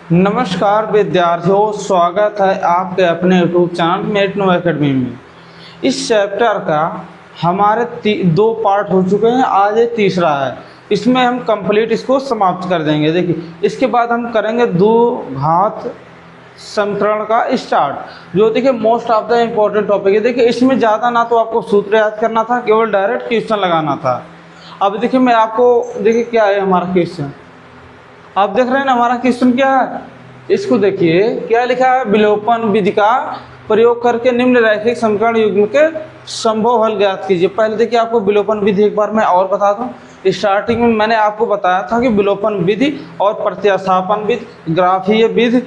नमस्कार विद्यार्थियों, स्वागत है आपके अपने यूट्यूब चैनल मेटनो एकेडमी में। इस चैप्टर का हमारे दो पार्ट हो चुके हैं, आज ये तीसरा है। इसमें हम कंप्लीट इसको समाप्त कर देंगे। देखिए, इसके बाद हम करेंगे दो घात समीकरण का स्टार्ट, जो देखिए most of the important topic है। देखिए, इसमें ज़्यादा ना तो आपको सूत्र याद करना था, केवल डायरेक्ट क्वेश्चन लगाना था। अब देखिए, मैं आपको देखिए क्या है हमारा क्वेश्चन, आप देख रहे हैं ना हमारा क्वेश्चन क्या है। इसको देखिए क्या लिखा है, विलोपन विधि का प्रयोग करके निम्न रैखिक समीकरण युग्म के संभव हल ज्ञात कीजिए। पहले देखिए आपको विलोपन विधि एक बार मैं और बता दूं। स्टार्टिंग में मैंने आपको बताया था कि विलोपन विधि और प्रतिस्थापन विधि, ग्राफीय विधि,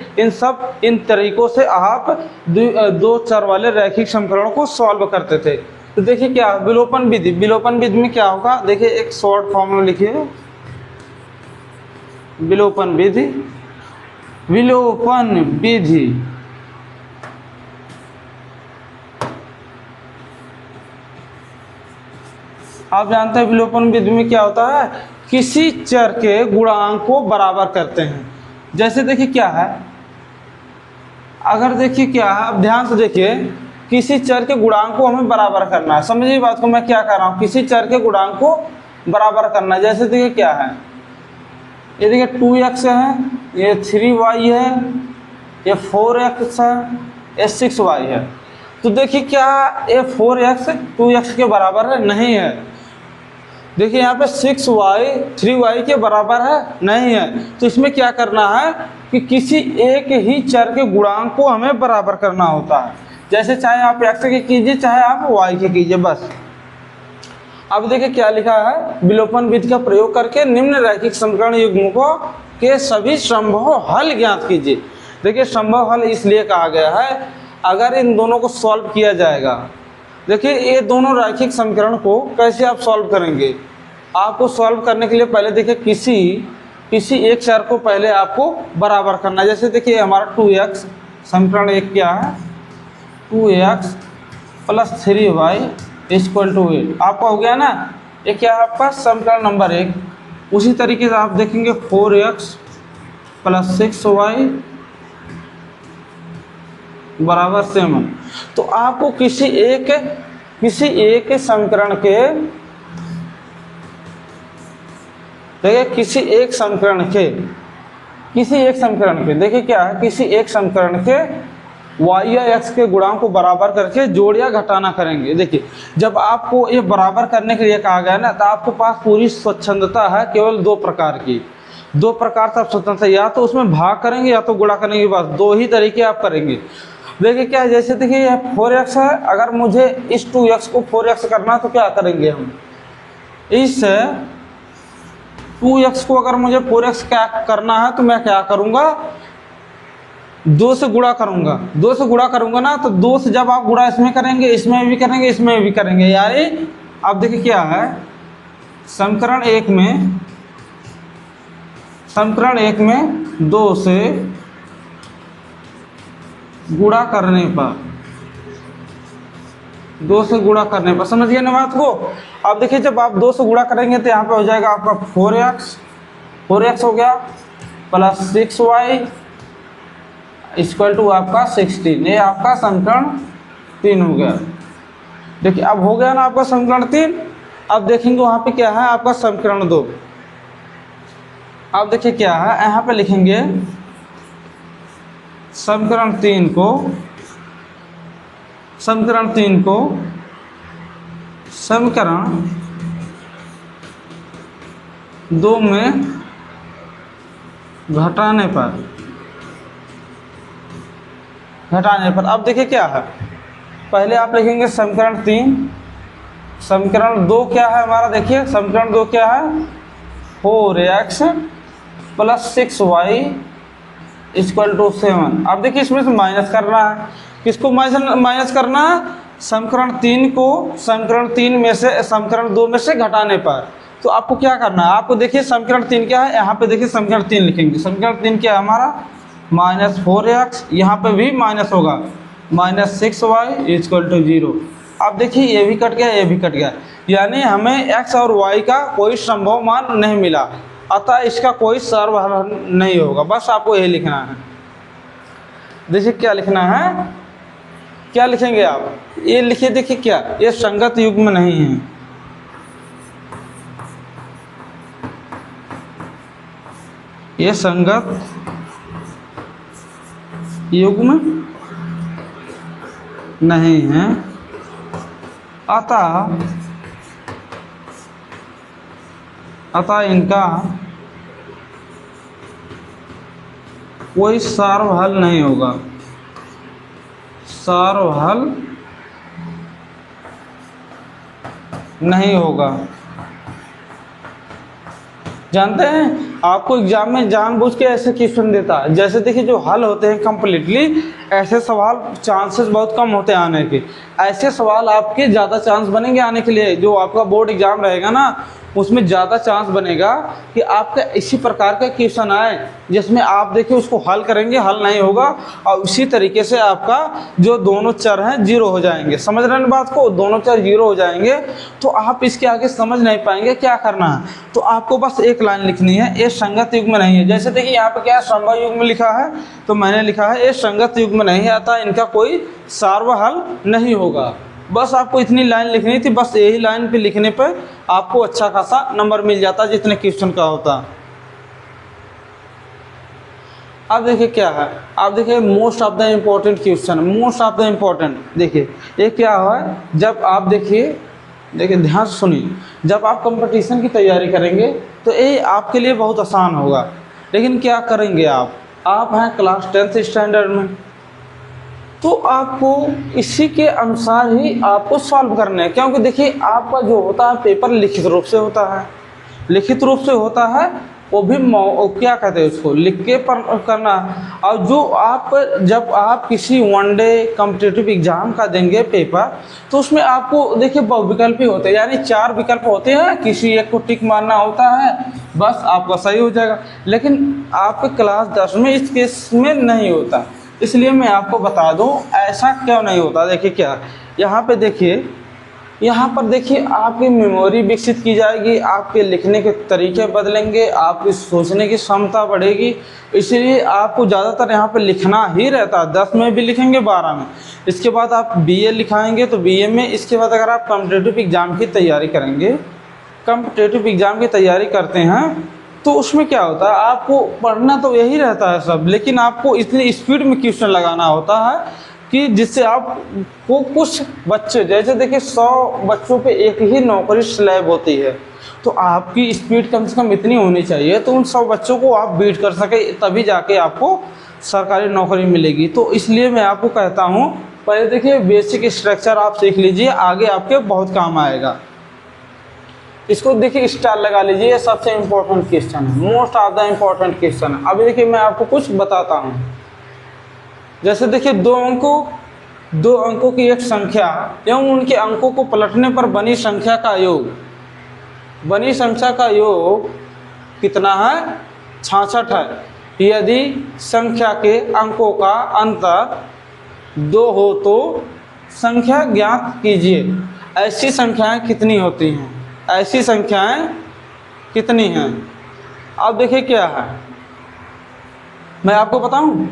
इन तरीकों से आप दो चर वाले रैखिक समीकरणों को सॉल्व करते थे। तो देखिए क्या विलोपन विधि में क्या होगा, देखिए एक शॉर्ट फॉर्म में लिखिए विलोपन विधि। आप जानते हैं विलोपन विधि में क्या होता है, किसी चर के गुणांक को बराबर करते हैं। जैसे देखिए क्या है, अगर देखिए क्या है, अब ध्यान से देखिए, किसी चर के गुणांक को हमें बराबर करना है। समझिए बात को, मैं क्या कर रहा हूँ, किसी चर के गुणांक को बराबर करना है। जैसे देखिए क्या है, ये देखिए 2x है, ये 3y है, ये 4x है, ये 6y है। तो देखिए क्या ये 4x 2x के बराबर है, नहीं है। देखिए यहाँ पे 6y 3y के बराबर है, नहीं है। तो इसमें क्या करना है कि किसी एक ही चर के गुणांक को हमें बराबर करना होता है। जैसे चाहे आप x के कीजिए, चाहे आप y के कीजिए, बस। अब देखिए क्या लिखा है, विलोपन विधि का प्रयोग करके निम्न रैखिक समीकरण युग्मों के सभी संभव हल ज्ञात कीजिए। देखिए संभव हल इसलिए कहा गया है, अगर इन दोनों को सॉल्व किया जाएगा। देखिए ये दोनों रैखिक समीकरण को कैसे आप सॉल्व करेंगे, आपको सॉल्व करने के लिए पहले देखिए किसी एक चर को पहले आपको बराबर करना है। जैसे देखिए हमारा 2x समीकरण एक क्या है, 2x + 3y = 8 आपका हो गया ना। ये क्या है आपका समीकरण नंबर 1। उसी तरीके से आप देखेंगे 4x + 6y = 7। तो आपको किसी एक समीकरण के, देखिए किसी एक समीकरण के देखिए क्या है, किसी एक समीकरण के y या x के गुणांक को बराबर करके जोड़ या घटाना करेंगे। देखिए जब आपको ये बराबर करने के लिए कहा गया ना, तो आपके पास पूरी स्वच्छंदता है केवल दो प्रकार से आप स्वतंत्रता, या तो उसमें भाग करेंगे या तो गुणा करेंगे, बस दो ही तरीके आप करेंगे। देखिए क्या है, जैसे देखिए यह 4x है, अगर मुझे इस 2x को 4x करना है तो क्या करेंगे हम, इस 2x को अगर मुझे 4x क्या करना है तो मैं क्या करूँगा, 2 से गुणा करूंगा ना। तो 2 से जब आप गुणा इसमें करेंगे, इसमें भी करेंगे, यानी अब देखिए क्या है, समीकरण एक में 2 से गुणा करने पर, समझ गए ना बात को। अब देखिए जब आप 2 से गुणा करेंगे तो यहाँ पे हो जाएगा आपका 4x हो गया + 6y = आपका 16। ये आपका समीकरण 3 हो गया। देखिए अब हो गया ना आपका समीकरण 3। अब देखेंगे वहाँ पे क्या है आपका समीकरण 2। अब देखिए क्या है, यहाँ पे लिखेंगे समीकरण 3 को समीकरण 2 में घटाने पर अब देखिए क्या है, पहले आप लिखेंगे समीकरण 2 क्या है हमारा, देखिए समीकरण 2 क्या है, 4x + 6y = 7। अब देखिए इसमें से माइनस करना है, किसको माइनस करना है, समीकरण 3 को समीकरण 2 में से घटाने पर। तो आपको क्या करना है, आपको देखिए समीकरण 3 क्या है, यहाँ पे देखिए समीकरण 3 लिखेंगे। समीकरण 3 क्या है हमारा, -4x, यहाँ पे भी माइनस होगा, -6y = 0। अब देखिए ये भी कट गया, यानी हमें x और y का कोई संभव मान नहीं मिला। अतः इसका कोई सर्वहल नहीं होगा। बस आपको यही लिखना है। देखिए क्या लिखना है, क्या लिखेंगे आप, ये लिखिए। देखिए क्या, ये संगत युग्म नहीं है, ये संगत युग्म नहीं है, अतः इनका कोई सार्वहल नहीं होगा, सार्वहल नहीं होगा। जानते हैं आपको एग्जाम में जानबूझ के ऐसे क्वेश्चन देता है, जैसे देखिए जो हल होते हैं कंप्लीटली, ऐसे सवाल चांसेस बहुत कम होते हैं आने के। ऐसे सवाल आपके ज़्यादा चांस बनेंगे आने के लिए। जो आपका बोर्ड एग्जाम रहेगा ना, उसमें ज़्यादा चांस बनेगा कि आपका इसी प्रकार का क्वेश्चन आए, जिसमें आप देखिए उसको हल करेंगे, हल नहीं होगा, और उसी तरीके से आपका जो दोनों चर हैं जीरो हो जाएंगे। समझ रहे हैं बात को, दोनों चर जीरो हो जाएंगे तो आप इसके आगे समझ नहीं पाएंगे क्या करना है। तो आपको बस एक लाइन लिखनी है, ये संगत युग्म नहीं है। जैसे देखिए यहाँ पे क्या है, समवाय युग्म लिखा है, तो मैंने लिखा है ये संगत युग्म नहीं है, अतः इनका कोई सार्वहल नहीं होगा। बस आपको इतनी लाइन लिखनी थी। बस यही लाइन पे लिखने पर आपको अच्छा खासा नंबर मिल जाता जितने क्वेश्चन का होता। अब देखिए क्या है, आप देखिए most of the important question, most of the important. देखिए ये क्या है, जब आप देखिए ध्यान से सुनिए, जब आप कंपटीशन की तैयारी करेंगे तो ये आपके लिए बहुत आसान होगा। लेकिन क्या करेंगे आप हैं क्लास 10th स्टैंडर्ड में, तो आपको इसी के अनुसार ही आपको सॉल्व करना है। क्योंकि देखिए आपका जो होता है पेपर लिखित रूप से होता है, लिखित रूप से होता है, वो भी क्या कहते हैं उसको लिख के करना। और जो आप जब आप किसी वनडे कॉम्पिटिटिव एग्जाम का देंगे पेपर, तो उसमें आपको देखिए बहुविकल्पी होते हैं, यानी 4 विकल्प होते हैं, किसी एक को टिक मारना होता है, बस आपका सही हो जाएगा। लेकिन आपके क्लास 10 में इस केस में नहीं होता। इसलिए मैं आपको बता दूं ऐसा क्यों नहीं होता। देखिए क्या, यहाँ पे देखिए, यहाँ पर देखिए आपकी मेमोरी विकसित की जाएगी, आपके लिखने के तरीके बदलेंगे, आपकी सोचने की क्षमता बढ़ेगी। इसलिए आपको ज़्यादातर यहाँ पे लिखना ही रहता है। 10 में भी लिखेंगे, 12 में, इसके बाद आप बीए लिखाएंगे तो बीए में, इसके बाद अगर आप कॉम्पिटिटिव एग्ज़ाम की तैयारी करेंगे, कॉम्पिटिटिव एग्ज़ाम की तैयारी करते हैं, तो उसमें क्या होता है, आपको पढ़ना तो यही रहता है सब, लेकिन आपको इतनी स्पीड में क्वेश्चन लगाना होता है कि जिससे आपको कुछ बच्चे, जैसे देखिए 100 बच्चों पे एक ही नौकरी स्लैब होती है, तो आपकी स्पीड कम से कम इतनी होनी चाहिए तो उन 100 बच्चों को आप बीट कर सके, तभी जाके आपको सरकारी नौकरी मिलेगी। तो इसलिए मैं आपको कहता हूँ पहले देखिए बेसिक स्ट्रक्चर आप सीख लीजिए, आगे आपके बहुत काम आएगा। इसको देखिए स्टार लगा लीजिए, ये सबसे इम्पोर्टेंट क्वेश्चन है, most of the important question है। अभी देखिए मैं आपको कुछ बताता हूँ। जैसे देखिए दो अंकों की एक संख्या एवं उनके अंकों को पलटने पर बनी संख्या का योग कितना है, 66 है। यदि संख्या के अंकों का अंतर 2 हो तो संख्या ज्ञात कीजिए। ऐसी संख्याएं कितनी होती हैं, ऐसी संख्याएं कितनी हैं। अब देखिए क्या है, मैं आपको बताऊं।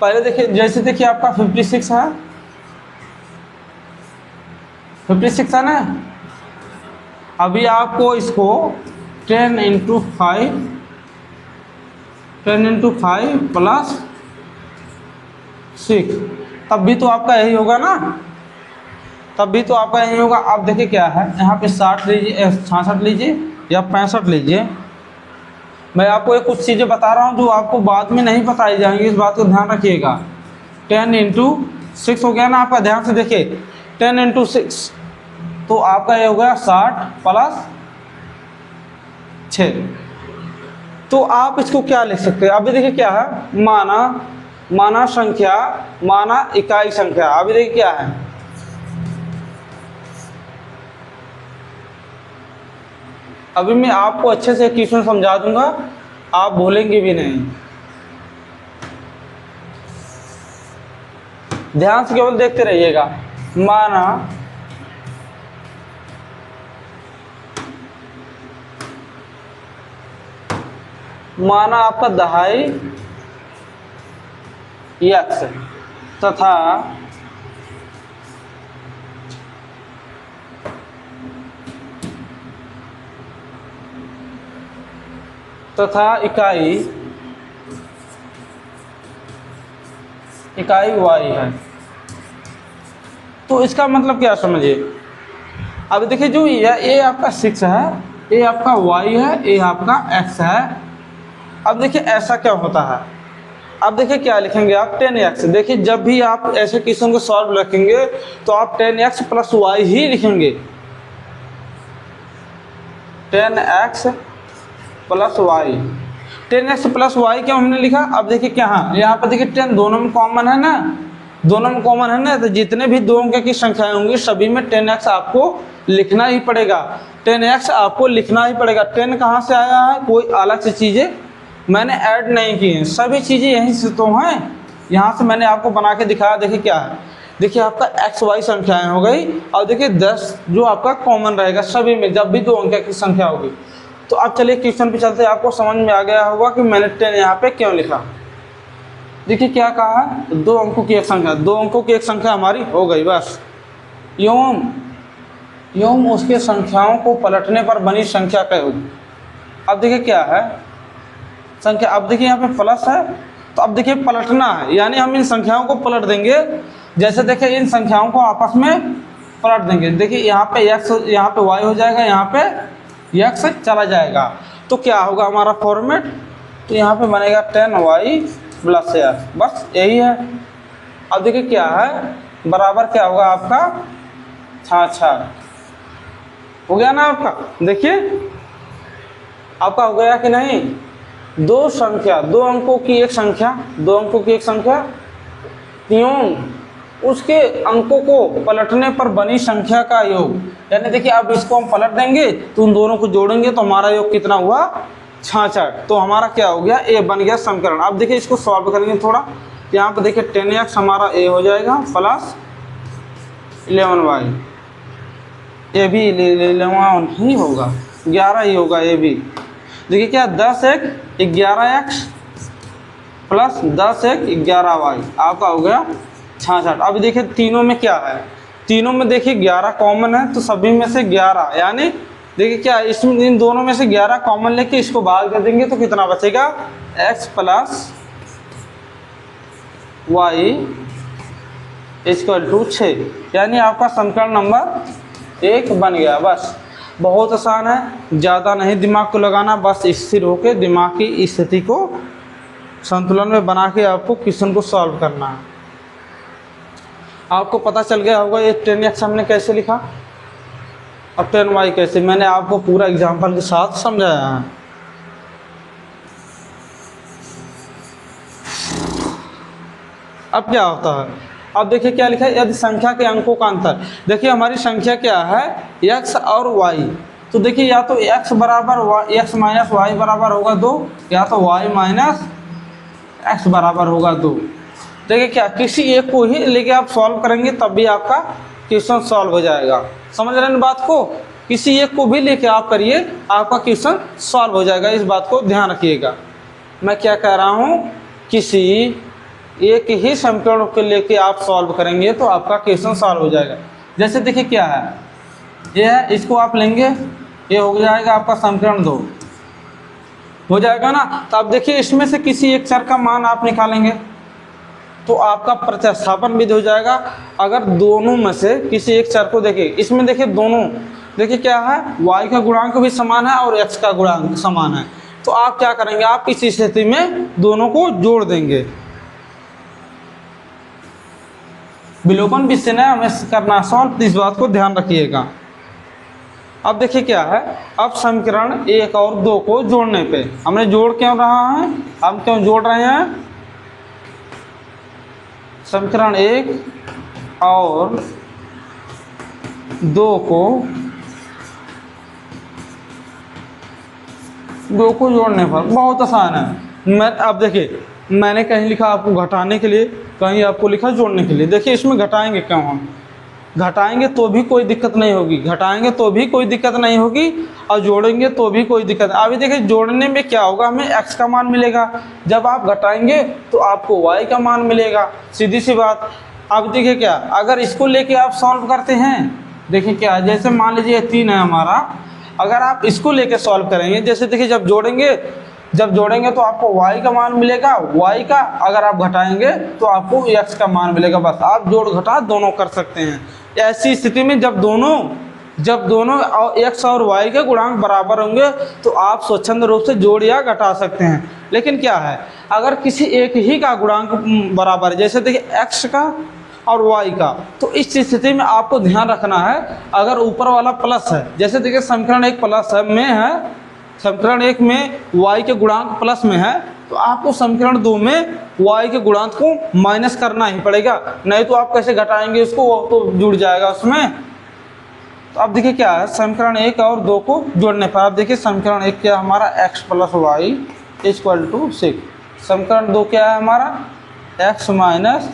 पहले देखिए, जैसे देखिए आपका 56 है, 56 है ना। अभी आपको इसको 10 × 5 प्लस 6, तब भी तो आपका यही होगा ना, तब भी तो आपका यही होगा। अब देखिए क्या है, यहाँ पे 60 लीजिए, 66 लीजिए या 65 लीजिए। मैं आपको एक कुछ चीज़ें बता रहा हूँ जो आपको बाद में नहीं बताई जाएंगी, इस बात को ध्यान रखिएगा। 10 × 6 हो गया ना आपका, ध्यान से देखिए 10 × 6, तो आपका ये हो गया 60 प्लस 6। तो आप इसको क्या लिख सकते हैं, अभी देखिए क्या है, माना संख्या, माना इकाई संख्या। अभी देखिए क्या है, अभी मैं आपको अच्छे से क्वेश्चन समझा दूंगा, आप भूलेंगे भी नहीं। ध्यान से केवल देखते रहिएगा। माना माना आपका दहाई x तथा इकाई y है। तो इसका मतलब क्या समझिए, अब देखिए जो ये आपका 6 है, ये आपका y है, ये आपका x है। अब देखिए ऐसा क्या होता है, अब देखिए क्या लिखेंगे आप 10x। देखिए जब भी आप ऐसे क्वेश्चन को सॉल्व रखेंगे तो आप 10x प्लस y ही लिखेंगे, 10x plus y। 10x plus y क्यों हमने लिखा, अब देखिए क्या, हाँ यहाँ पर देखिए 10 दोनों में कॉमन है ना, दोनों में कॉमन है ना, तो जितने भी दो अंक की संख्याएं होंगी सभी में 10x आपको लिखना ही पड़ेगा, 10x आपको लिखना ही पड़ेगा। 10 कहाँ से आया है, कोई अलग से चीज़ें मैंने ऐड नहीं की हैं, सभी चीज़ें यहीं से तो हैं, यहाँ से मैंने आपको बना के दिखाया। देखिए क्या है, देखिए आपका एक्स वाई संख्याएं हो गई, और देखिए 10 जो आपका कॉमन रहेगा सभी में जब भी दो अंक की संख्या होगी। तो अब चलिए क्वेश्चन पे चलते, आपको समझ में आ गया होगा कि मैंने 10 यहाँ पे क्यों लिखा। देखिए क्या कहा है, दो अंकों की एक संख्या, दो अंकों की एक संख्या हमारी हो गई बस, एवं उसके संख्याओं को पलटने पर बनी संख्या क्या होगी। अब देखिए क्या है संख्या, अब देखिए यहाँ पे प्लस है, तो अब देखिए पलटना है, यानी हम इन संख्याओं को पलट देंगे। जैसे देखिए इन संख्याओं को आपस में पलट देंगे, देखिए यहाँ पे x, यहाँ पे y हो जाएगा, यहाँ पे x चला जाएगा, तो क्या होगा हमारा फॉर्मेट, तो यहाँ पे बनेगा 10y प्लस x, बस यही है। अब देखिए क्या है बराबर क्या होगा आपका 66, हो गया ना आपका। देखिए आपका हो गया कि नहीं, दो संख्या, दो अंकों की एक संख्या, दो अंकों की एक संख्या एवं उसके अंकों को पलटने पर बनी संख्या का योग, यानी देखिए अब इसको हम पलट देंगे तो उन दोनों को जोड़ेंगे तो हमारा योग कितना हुआ 66, तो हमारा क्या हो गया ए बन गया समीकरण। अब देखिए इसको सॉल्व करेंगे थोड़ा, यहाँ पर देखिए 10x हमारा ए हो जाएगा प्लस 11y, ए भी 11 ही होगा, 11 ही होगा ए भी। देखिए क्या 10 एक 11x प्लस 10 एक 11y आपका हो गया 66। अब देखिए तीनों में क्या है, तीनों में देखिए 11 कॉमन है, तो सभी में से 11, यानी देखिए क्या इसमें इन दोनों में से 11 कॉमन लेके इसको भाग कर देंगे तो कितना बचेगा x plus y equal to 6, यानी आपका समीकरण नंबर 1 बन गया। बस बहुत आसान है, ज़्यादा नहीं दिमाग को लगाना, बस स्थिर होकर दिमाग की स्थिति को संतुलन में बना के आपको क्वेश्चन को सॉल्व करना है। आपको पता चल गया होगा ये 10x हमने कैसे लिखा और 10y कैसे, मैंने आपको पूरा एग्जाम्पल के साथ समझाया है। अब क्या होता है, अब देखिए क्या लिखा है, यदि संख्या के अंकों का अंतर, देखिए हमारी संख्या क्या है x और y, तो देखिए या तो x बराबर x माइनस वाई बराबर होगा 2, या तो y माइनस x बराबर होगा 2। देखिए क्या किसी एक को ही लेके आप सॉल्व करेंगे तब भी आपका क्वेश्चन सॉल्व हो जाएगा, समझ रहे हैं बात को, किसी एक को भी लेके आप करिए आपका क्वेश्चन सॉल्व हो जाएगा, इस बात को ध्यान रखिएगा। मैं क्या कह रहा हूँ, किसी एक ही समीकरण को लेके आप सॉल्व करेंगे तो आपका क्वेश्चन सॉल्व हो जाएगा। जैसे देखिए क्या है, ये है, इसको आप लेंगे, ये हो जाएगा आपका समीकरण 2 हो जाएगा ना। तो अब देखिए इसमें से किसी एक चर का मान आप निकालेंगे तो आपका प्रतिस्थापन विधि हो जाएगा। अगर दोनों में से किसी एक चर को देखिए, इसमें देखिए दोनों, देखिए क्या है y का गुणांक भी समान है और x का गुणांक समान है, तो आप क्या करेंगे, आप इस स्थिति में दोनों को जोड़ देंगे। विलोपन विषय ने हमें करना सॉल्व, इस बात को ध्यान रखिएगा। अब देखिए क्या है, अब समीकरण 1 और 2 को जोड़ने पे हमने जोड़ क्यों रहा है, हम क्यों जोड़ रहे हैं, समीकरण 1 और 2 को जोड़ने पर बहुत आसान है। मैं अब देखिए मैंने कहीं लिखा आपको घटाने के लिए, कहीं आपको लिखा जोड़ने के लिए। देखिए इसमें घटाएंगे क्यों हम, घटाएंगे तो भी कोई दिक्कत नहीं होगी, घटाएंगे तो भी कोई दिक्कत नहीं होगी, और जोड़ेंगे तो भी कोई दिक्कत। अभी देखिए जोड़ने में क्या होगा, हमें x का मान मिलेगा, जब आप घटाएंगे तो आपको y का मान मिलेगा, सीधी सी बात। अब देखिए क्या, अगर इसको लेके आप सॉल्व करते हैं, देखिए क्या, जैसे मान लीजिए 3 है हमारा, अगर आप इसको लेके सॉल्व करेंगे, जैसे देखिए जब जोड़ेंगे तो आपको y का मान मिलेगा, y का अगर आप घटाएंगे तो आपको x का मान मिलेगा। बस आप जोड़ घटा दोनों कर सकते हैं। ऐसी स्थिति में जब दोनों x और y के गुणांक बराबर होंगे तो आप स्वच्छंद रूप से जोड़ या घटा सकते हैं। लेकिन क्या है, अगर किसी एक ही का गुणांक बराबर है, जैसे देखिए x का और y का, तो इस स्थिति में आपको ध्यान रखना है, अगर ऊपर वाला प्लस है, जैसे देखिए समीकरण 1 प्लस है, समीकरण 1 में y के गुणांक प्लस में है, तो आपको समीकरण 2 में y के गुणांक को माइनस करना ही पड़ेगा, नहीं तो आप कैसे घटाएंगे उसको, वो तो जुड़ जाएगा उसमें। तो अब देखिए क्या है, समीकरण 1 और 2 को जोड़ने पर आप देखिए समीकरण 1 क्या हमारा x plus y equal to 6, समीकरण 2 क्या है हमारा x minus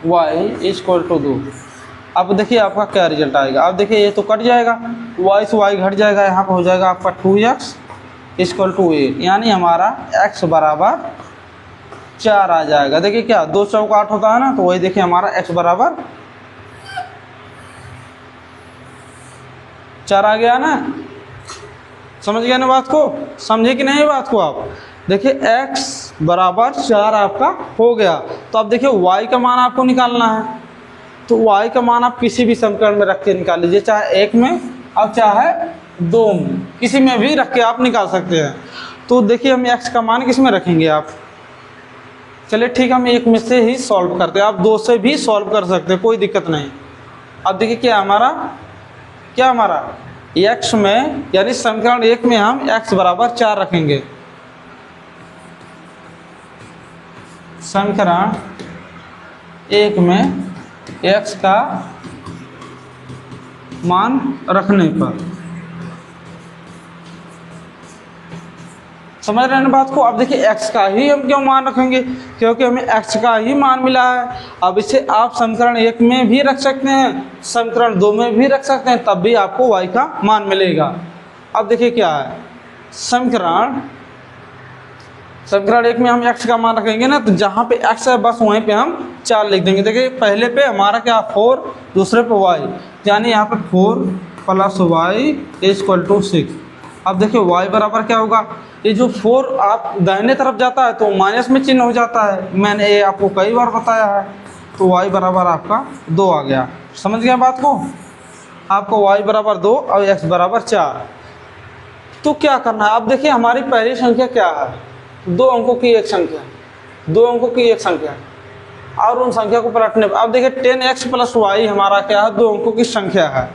y equal to 2। अब देखिए आपका क्या रिजल्ट आएगा, अब देखिए ये तो कट जाएगा, y से y घट जाएगा, यहाँ पर हो जाएगा आपका 2x इक्वल टू 8, यानी हमारा x बराबर 4 आ जाएगा। देखिए क्या 2 चौक 8 होता है ना, तो वही देखिए हमारा x बराबर 4 आ गया ना। समझ गया ना बात को, समझे कि नहीं बात को आप। देखिए x बराबर 4 आपका हो गया। तो अब देखिए y का मान आपको निकालना है, तो y का मान आप किसी भी समीकरण में रख के निकाल लीजिए, चाहे 1 में और चाहे 2 में, किसी में भी रख के आप निकाल सकते हैं। तो देखिए हम x का मान किस में रखेंगे आप, चलिए ठीक है, हम 1 में से ही सॉल्व करते हैं, आप 2 से भी सॉल्व कर सकते हैं, कोई दिक्कत नहीं। अब देखिए क्या हमारा x में, यानी समीकरण 1 में हम x बराबर 4 रखेंगे, समीकरण 1 में x का मान रखने पर, समझ रहे हैं बात को। अब देखिए x का ही हम क्यों मान रखेंगे, क्योंकि हमें x का ही मान मिला है। अब इसे आप समीकरण 1 में भी रख सकते हैं, समीकरण 2 में भी रख सकते हैं, तब भी आपको y का मान मिलेगा। अब देखिए क्या है, समीकरण 1 में हम x का मान रखेंगे ना, तो जहाँ पे x है बस वहीं पे हम 4 लिख देंगे। देखिए पहले पे हमारा क्या 4, दूसरे पे y, यानी यहाँ पे 4 प्लस वाई इक्वल टू 6। अब देखिए y बराबर क्या होगा, ये जो 4 आप दाहिने तरफ जाता है तो माइनस में चिन्ह हो जाता है, मैंने ये आपको कई बार बताया है। तो y बराबर आपका 2 आ गया। समझ गया बात को, आपको y बराबर 2 और x बराबर 4। तो क्या करना है, अब देखिए हमारी पहली संख्या क्या है, 2 अंकों की एक संख्या, 2 अंकों की एक संख्या, और उन संख्या को पलटने पर अब देखिए 10x प्लस वाई हमारा क्या है, 2 अंकों की संख्या है।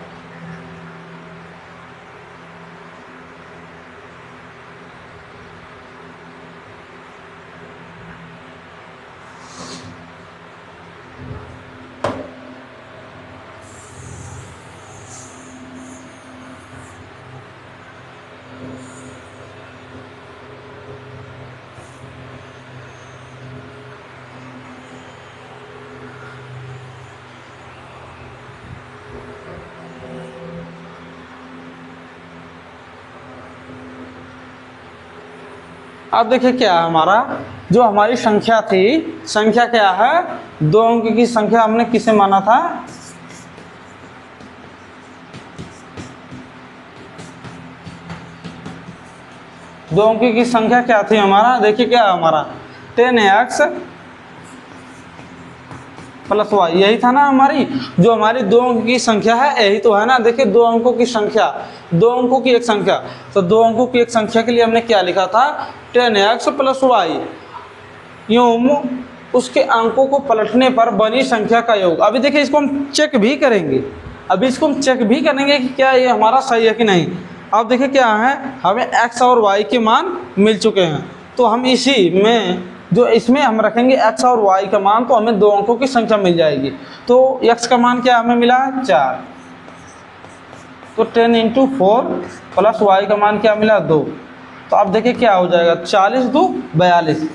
अब देखिए क्या है, हमारा जो हमारी संख्या थी, संख्या क्या है, 2 अंक की संख्या हमने किसे माना था, दो अंक की संख्या क्या थी हमारा, देखिए क्या है हमारा 10x प्लस वाई, यही था ना हमारी, जो हमारी 2 अंक की संख्या है, यही तो है ना। देखिए 2 अंकों की संख्या, 2 अंकों की एक संख्या, तो 2 अंकों की एक संख्या के लिए हमने क्या लिखा था, 10x प्लस वाई, यूं उसके अंकों को पलटने पर बनी संख्या का योग। अभी देखिए इसको हम चेक भी करेंगे, अभी इसको हम चेक भी करेंगे कि क्या ये हमारा सही है कि नहीं। अब देखिए क्या है, हमें x और y के मान मिल चुके हैं, तो हम इसी में जो इसमें हम रखेंगे x और y का मान, तो हमें 2 अंकों की संख्या मिल जाएगी। तो x का मान क्या हमें मिला, 4, तो 10 इंटू 4 प्लस y का मान क्या मिला, 2। तो अब देखिए क्या हो जाएगा, 40 2 42,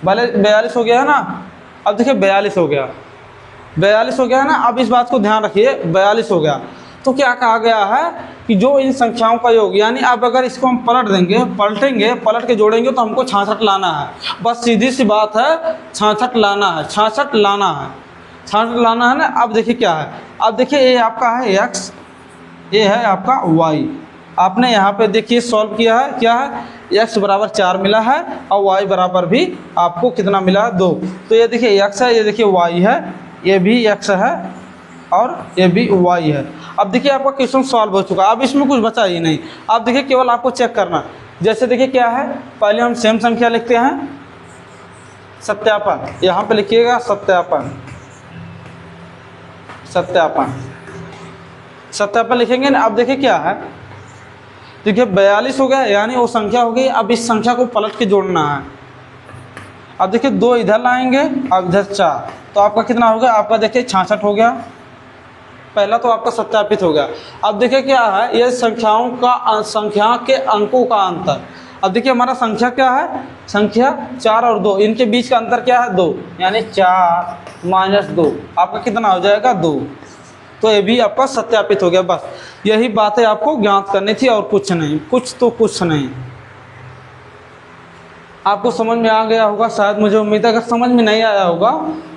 42 हो गया है ना। अब देखिए 42 हो गया, 42 हो गया है ना। अब इस बात को ध्यान रखिए, 42 हो गया तो क्या कहा गया है कि जो इन संख्याओं का योग, यानी अब अगर इसको हम पलट देंगे, पलटेंगे, पलट के जोड़ेंगे तो हमको 66 लाना है। बस सीधी सी बात है, 66 लाना है, 66 लाना है, 66 लाना है ना। अब देखिए क्या है, अब देखिए ये आपका है x, ये है आपका y। आपने यहाँ पे देखिए सॉल्व किया है, क्या है, x बराबर 4 मिला है और y बराबर भी आपको कितना मिला है, 2। तो ये देखिए x है, ये देखिए y है, ये भी x है और ये भी y है। अब देखिए आपका क्वेश्चन सॉल्व हो चुका है, अब इसमें कुछ बचा ही नहीं। अब देखिए केवल आपको चेक करना, जैसे देखिए क्या है, पहले हम सेम संख्या लिखते हैं, सत्यापन, यहाँ पे लिखिएगा सत्यापन, सत्यापन, सत्यापन लिखेंगे ना। अब देखिए क्या है, देखिए 42 हो गया, यानी वो संख्या हो गई। अब इस संख्या को पलट के जोड़ना है। अब देखिए 2 इधर लाएंगे, अब इधर 4, तो आपका कितना हो गया, आपका देखिए 66 हो गया। पहला तो आपका सत्यापित हो गया। अब देखिए क्या है, ये संख्याओं का, संख्या के अंकों का अंतर। अब देखिए हमारा संख्या क्या है, संख्या 4 और 2, इनके बीच का अंतर क्या है, 2, यानी 4 - 2 आपका कितना हो जाएगा, 2। तो ये भी आपका सत्यापित हो गया। बस यही बातें आपको ज्ञात करनी थी और कुछ नहीं, कुछ तो कुछ नहीं। आपको समझ में आ गया होगा शायद, मुझे उम्मीद है। अगर समझ में नहीं आया होगा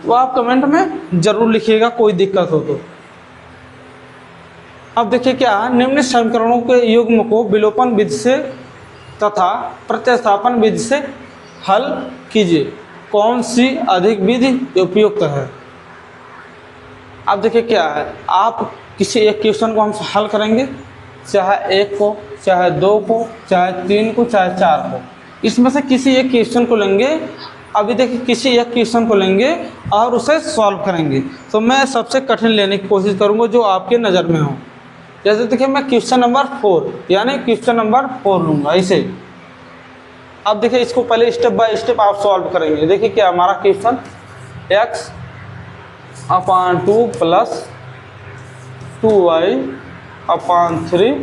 तो आप कमेंट में ज़रूर लिखिएगा, कोई दिक्कत हो तो। अब देखिए क्या है, निम्न समीकरणों के युग्म को विलोपन विधि से तथा प्रतिस्थापन विधि से हल कीजिए, कौन सी अधिक विधि उपयुक्त है। अब देखिए क्या है, आप किसी एक क्वेश्चन को हम हल करेंगे, चाहे 1 को, चाहे 2 को, चाहे 3 को, चाहे 4 को, इसमें से किसी एक क्वेश्चन को लेंगे। अभी देखिए किसी एक क्वेश्चन को लेंगे और उसे सॉल्व करेंगे। तो मैं सबसे कठिन लेने की कोशिश करूँगा जो आपके नज़र में हो। जैसे देखिए मैं क्वेश्चन नंबर 4, यानी क्वेश्चन नंबर 4 लूँगा इसे। अब देखिए इसको पहले स्टेप बाय स्टेप आप सॉल्व करेंगे। देखिए क्या हमारा क्वेश्चन, x/2 + 2y/3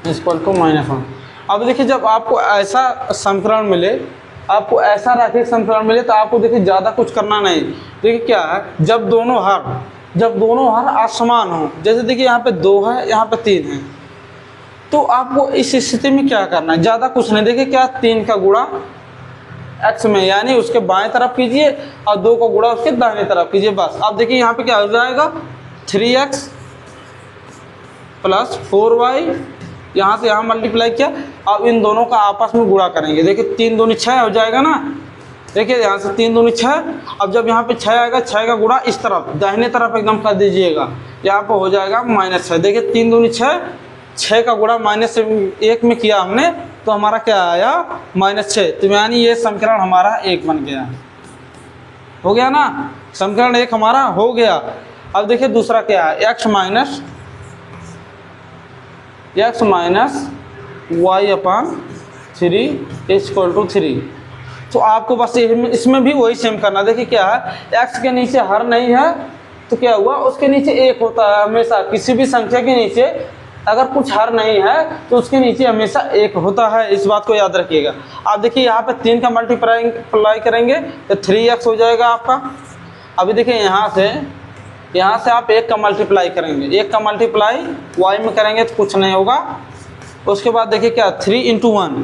= -1। अब देखिए जब आपको ऐसा समीकरण मिले, आपको ऐसा रैखिक समीकरण मिले, तो आपको देखिए ज़्यादा कुछ करना नहीं। देखिए क्या है, जब दोनों हर असमान हो, जैसे देखिए यहाँ पे 2 है, यहाँ पे 3 है, तो आपको इस स्थिति में क्या करना है, ज़्यादा कुछ नहीं। देखिए क्या, 3 का गुणा x में, यानी उसके बाएं तरफ कीजिए और 2 का गुणा उसके दाहिने तरफ कीजिए, बस। अब देखिए यहाँ पे क्या हो जाएगा, 3x + 4y, यहाँ से यहाँ मल्टीप्लाई किया। अब इन दोनों का आपस में गुणा करेंगे। देखिए 3 दूनी 6 हो जाएगा ना। देखिए यहाँ से 3 दूनी 6। अब जब यहाँ पे 6 आएगा, 6 का गुणा इस तरफ दाहिने तरफ एकदम कर दीजिएगा, यहाँ पर हो जाएगा -6। देखिए 3 दूनी 6, 6 का गुणा -1 में किया हमने, तो हमारा क्या आया, -6। तो यानी ये समीकरण हमारा 1 बन गया, हो गया ना, समीकरण 1 हमारा हो गया। अब देखिए दूसरा क्या है, x - y/3 = 3। तो आपको बस इसमें भी वही सेम करना। देखिए क्या है, x के नीचे हर नहीं है तो क्या हुआ, उसके नीचे 1 होता है हमेशा। किसी भी संख्या के नीचे अगर कुछ हर नहीं है तो उसके नीचे हमेशा 1 होता है, इस बात को याद रखिएगा। आप देखिए यहाँ पे 3 का मल्टीप्लाई करेंगे तो 3x हो जाएगा आपका। अभी देखिए यहाँ से आप 1 का मल्टीप्लाई करेंगे, 1 का मल्टीप्लाई y में करेंगे तो कुछ नहीं होगा। उसके बाद देखिए क्या, 3 × 1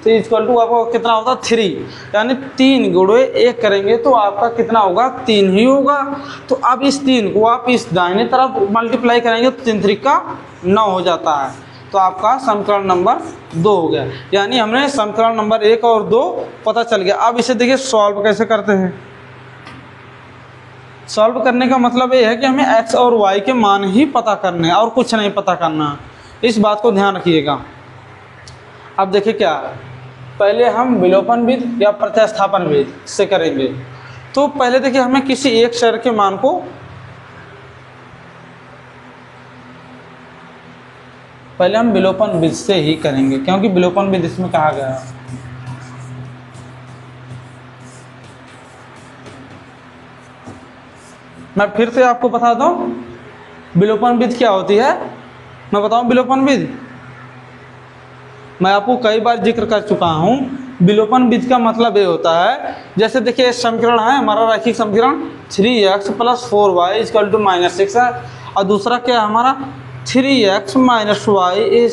= आपको कितना होता है, 3, यानी 3 गुणे 1 करेंगे तो आपका कितना होगा, 3 ही होगा। तो अब इस 3 को आप इस दाहिने तरफ मल्टीप्लाई करेंगे तो 3 3 का 9 हो जाता है। तो आपका समीकरण नंबर 2 हो गया, यानी हमने समीकरण नंबर 1 और 2 पता चल गया। अब इसे देखिए सॉल्व कैसे करते हैं। सॉल्व करने का मतलब ये है कि हमें x और y के मान ही पता करने हैं और कुछ नहीं पता करना, इस बात को ध्यान रखिएगा। अब देखिए क्या, पहले हम विलोपन विधि या प्रतिस्थापन विधि से करेंगे। तो पहले देखिए हमें किसी एक चर के मान को पहले हम विलोपन विधि से ही करेंगे, क्योंकि विलोपन विधि इसमें कहा गया है। मैं फिर से आपको बता दूं विलोपन विधि क्या होती है। मैं बताऊं विलोपन विधि, मैं आपको कई बार जिक्र कर चुका हूं विलोपन विधि का मतलब ये होता है, जैसे देखिए समीकरण है हमारा रैखिक समीकरण 3x + 4y = -6 है, और दूसरा क्या है हमारा 3x - y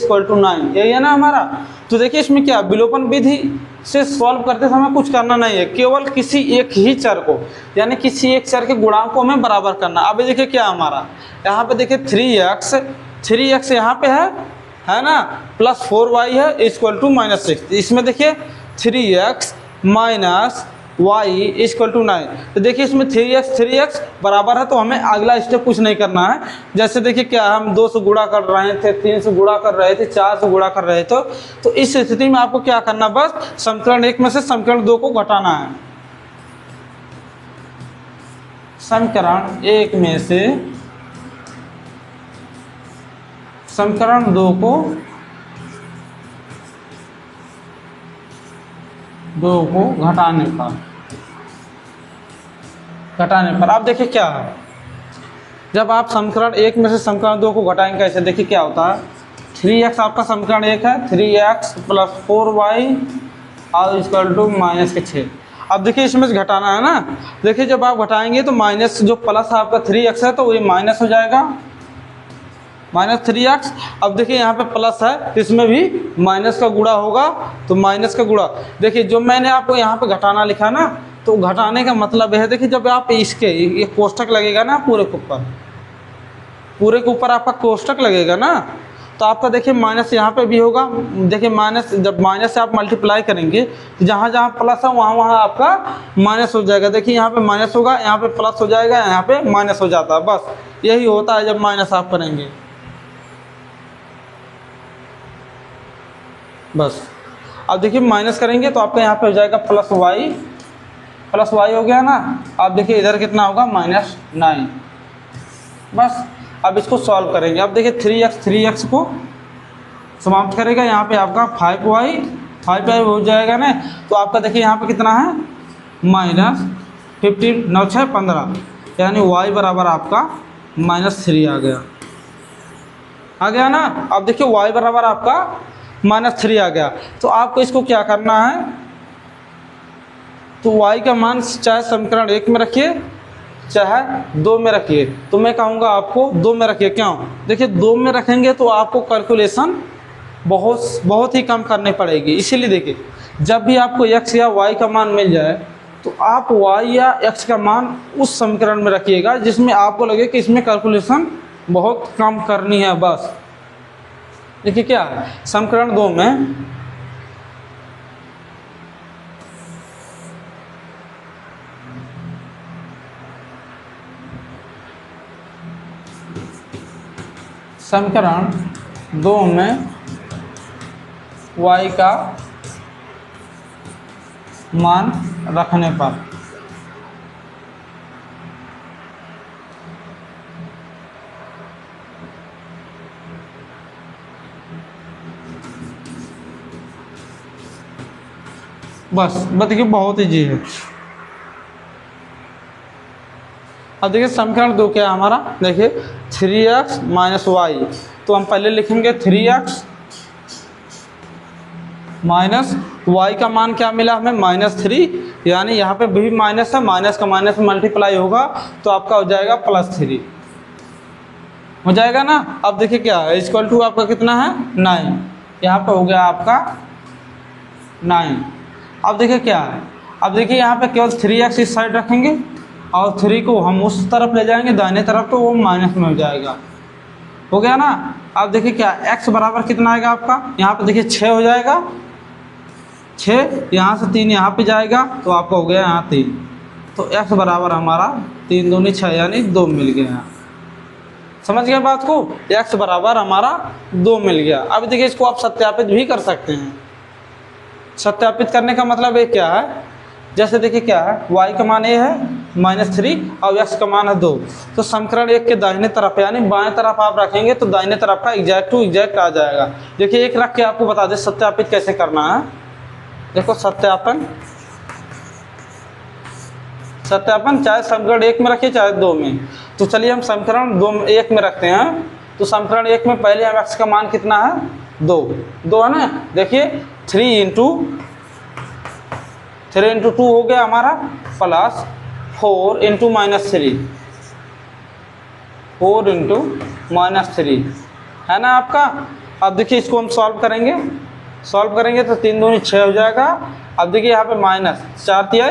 = 9, यही है ना हमारा। तो देखिए इसमें क्या विलोपन विधि से सॉल्व करते समय कुछ करना नहीं है, केवल किसी एक ही चर को यानी किसी एक चर के गुणांक को हमें बराबर करना। अब देखिए क्या हमारा यहाँ पे देखिए 3x यहाँ पे है ना, प्लस 4y है = -6। इसमें देखिए 3x - y = 9। तो देखिए इसमें 3x बराबर है, तो हमें अगला स्टेप कुछ नहीं करना है। जैसे देखिए क्या हम 2 से गुणा कर रहे थे, 3 से गुणा कर रहे थे, 4 से गुणा कर रहे थे, तो इस स्थिति में आपको क्या करना, बस समीकरण 1 में से समीकरण 2 को घटाना है। समीकरण 1 में से समीकरण 2 को घटाने पर अब देखिए क्या है, जब आप समीकरण 1 में से समीकरण 2 को घटाएंगे कैसे, देखिए क्या होता है 3x आपका समीकरण 1 है, 3x + 4y = -6। अब देखिए इसमें से घटाना है ना, देखिए जब आप घटाएंगे तो माइनस जो प्लस आपका 3x है तो ये माइनस हो जाएगा, -3x। अब देखिए यहाँ पे प्लस है, इसमें भी माइनस का गुणा होगा, तो माइनस का गुणा। देखिए जो मैंने आपको यहाँ पे घटाना लिखा ना, तो घटाने का मतलब है, देखिए जब आप इसके ये कोष्टक लगेगा ना पूरे के ऊपर आपका कोष्टक लगेगा ना, तो आपका देखिए माइनस यहाँ पे भी होगा। देखिए माइनस, जब माइनस से आप मल्टीप्लाई करेंगे तो जहाँ जहाँ प्लस है वहाँ आपका माइनस हो जाएगा। देखिए यहाँ पे माइनस होगा, यहाँ पे प्लस हो जाएगा, यहाँ पे माइनस हो जाता है। बस यही होता है जब माइनस आप करेंगे। बस अब देखिए माइनस करेंगे तो आपका यहाँ पे हो जाएगा प्लस वाई हो गया ना। अब देखिए इधर कितना होगा -9। बस अब इसको सॉल्व करेंगे। अब देखिए 3x को समाप्त करेगा, यहाँ पे आपका 5y हो जाएगा ना। तो आपका देखिए यहाँ पे कितना है -15, 9 6 15, यानी y बराबर आपका -3 आ गया ना। अब देखिए y बराबर आपका -3 आ गया। तो आपको इसको क्या करना है, तो y का मान चाहे समीकरण 1 में रखिए चाहे 2 में रखिए। तो मैं कहूँगा आपको 2 में रखिए। क्यों, देखिए 2 में रखेंगे तो आपको कैलकुलेशन बहुत ही कम करनी पड़ेगी। इसीलिए देखिए जब भी आपको x या y का मान मिल जाए तो आप y या x का मान उस समीकरण में रखिएगा जिसमें आपको लगे कि इसमें कैलकुलेशन बहुत कम करनी है। बस देखिए क्या है, समीकरण 2 में y का मान रखने पर बस देखिए बहुत ईजी है। अब देखिए समीकरण 2 क्या है हमारा, देखिए 3x - y। तो हम पहले लिखेंगे 3x - y का मान क्या मिला हमें -3, यानी यहाँ पे भी माइनस है, माइनस का माइनस में मल्टीप्लाई होगा तो आपका हो जाएगा +3 हो जाएगा ना। अब देखिए क्या है = आपका कितना है 9, यहाँ पे हो गया आपका 9। अब देखिए क्या है, अब देखिए यहाँ पे केवल 3x इस साइड रखेंगे और 3 को हम उस तरफ ले जाएंगे दाहिने तरफ, तो वो माइनस में हो जाएगा। हो गया ना। अब देखिए क्या x बराबर कितना आएगा आपका, यहाँ पे देखिए 6 हो जाएगा, 6 यहाँ से 3 यहाँ पे जाएगा तो आपका हो गया यहाँ 3। तो x बराबर हमारा 3 दूनी 6 यानी 2 मिल गया। समझ गए बात को, x बराबर हमारा 2 मिल गया। अब देखिए इसको आप सत्यापित भी कर सकते हैं। सत्यापित करने का मतलब ये क्या है, जैसे देखिए क्या है y का मान ये है -3 और x का मान है 2। तो समीकरण 1 के दाहिने तरफ यानी बाएं तरफ आप रखेंगे तो दाहिने तरफ का एग्जैक्ट टू एग्जैक्ट आ जाएगा। देखिए एक रख के आपको बता दें सत्यापित कैसे करना है। देखो सत्यापन चाहे समीकरण 1 में रखिए चाहे 2 में। तो चलिए हम समीकरण 1 में रखते हैं। तो समीकरण 1 में पहले हम x का मान कितना है 2 है ना। देखिए 3 × 3 इंटू 2 हो गया हमारा प्लस 4 इंटू -3, 4 इंटू -3 है ना आपका। अब देखिए इसको हम सॉल्व करेंगे तो 3 दूनी 6 हो जाएगा। अब देखिए यहाँ पे -4 तिया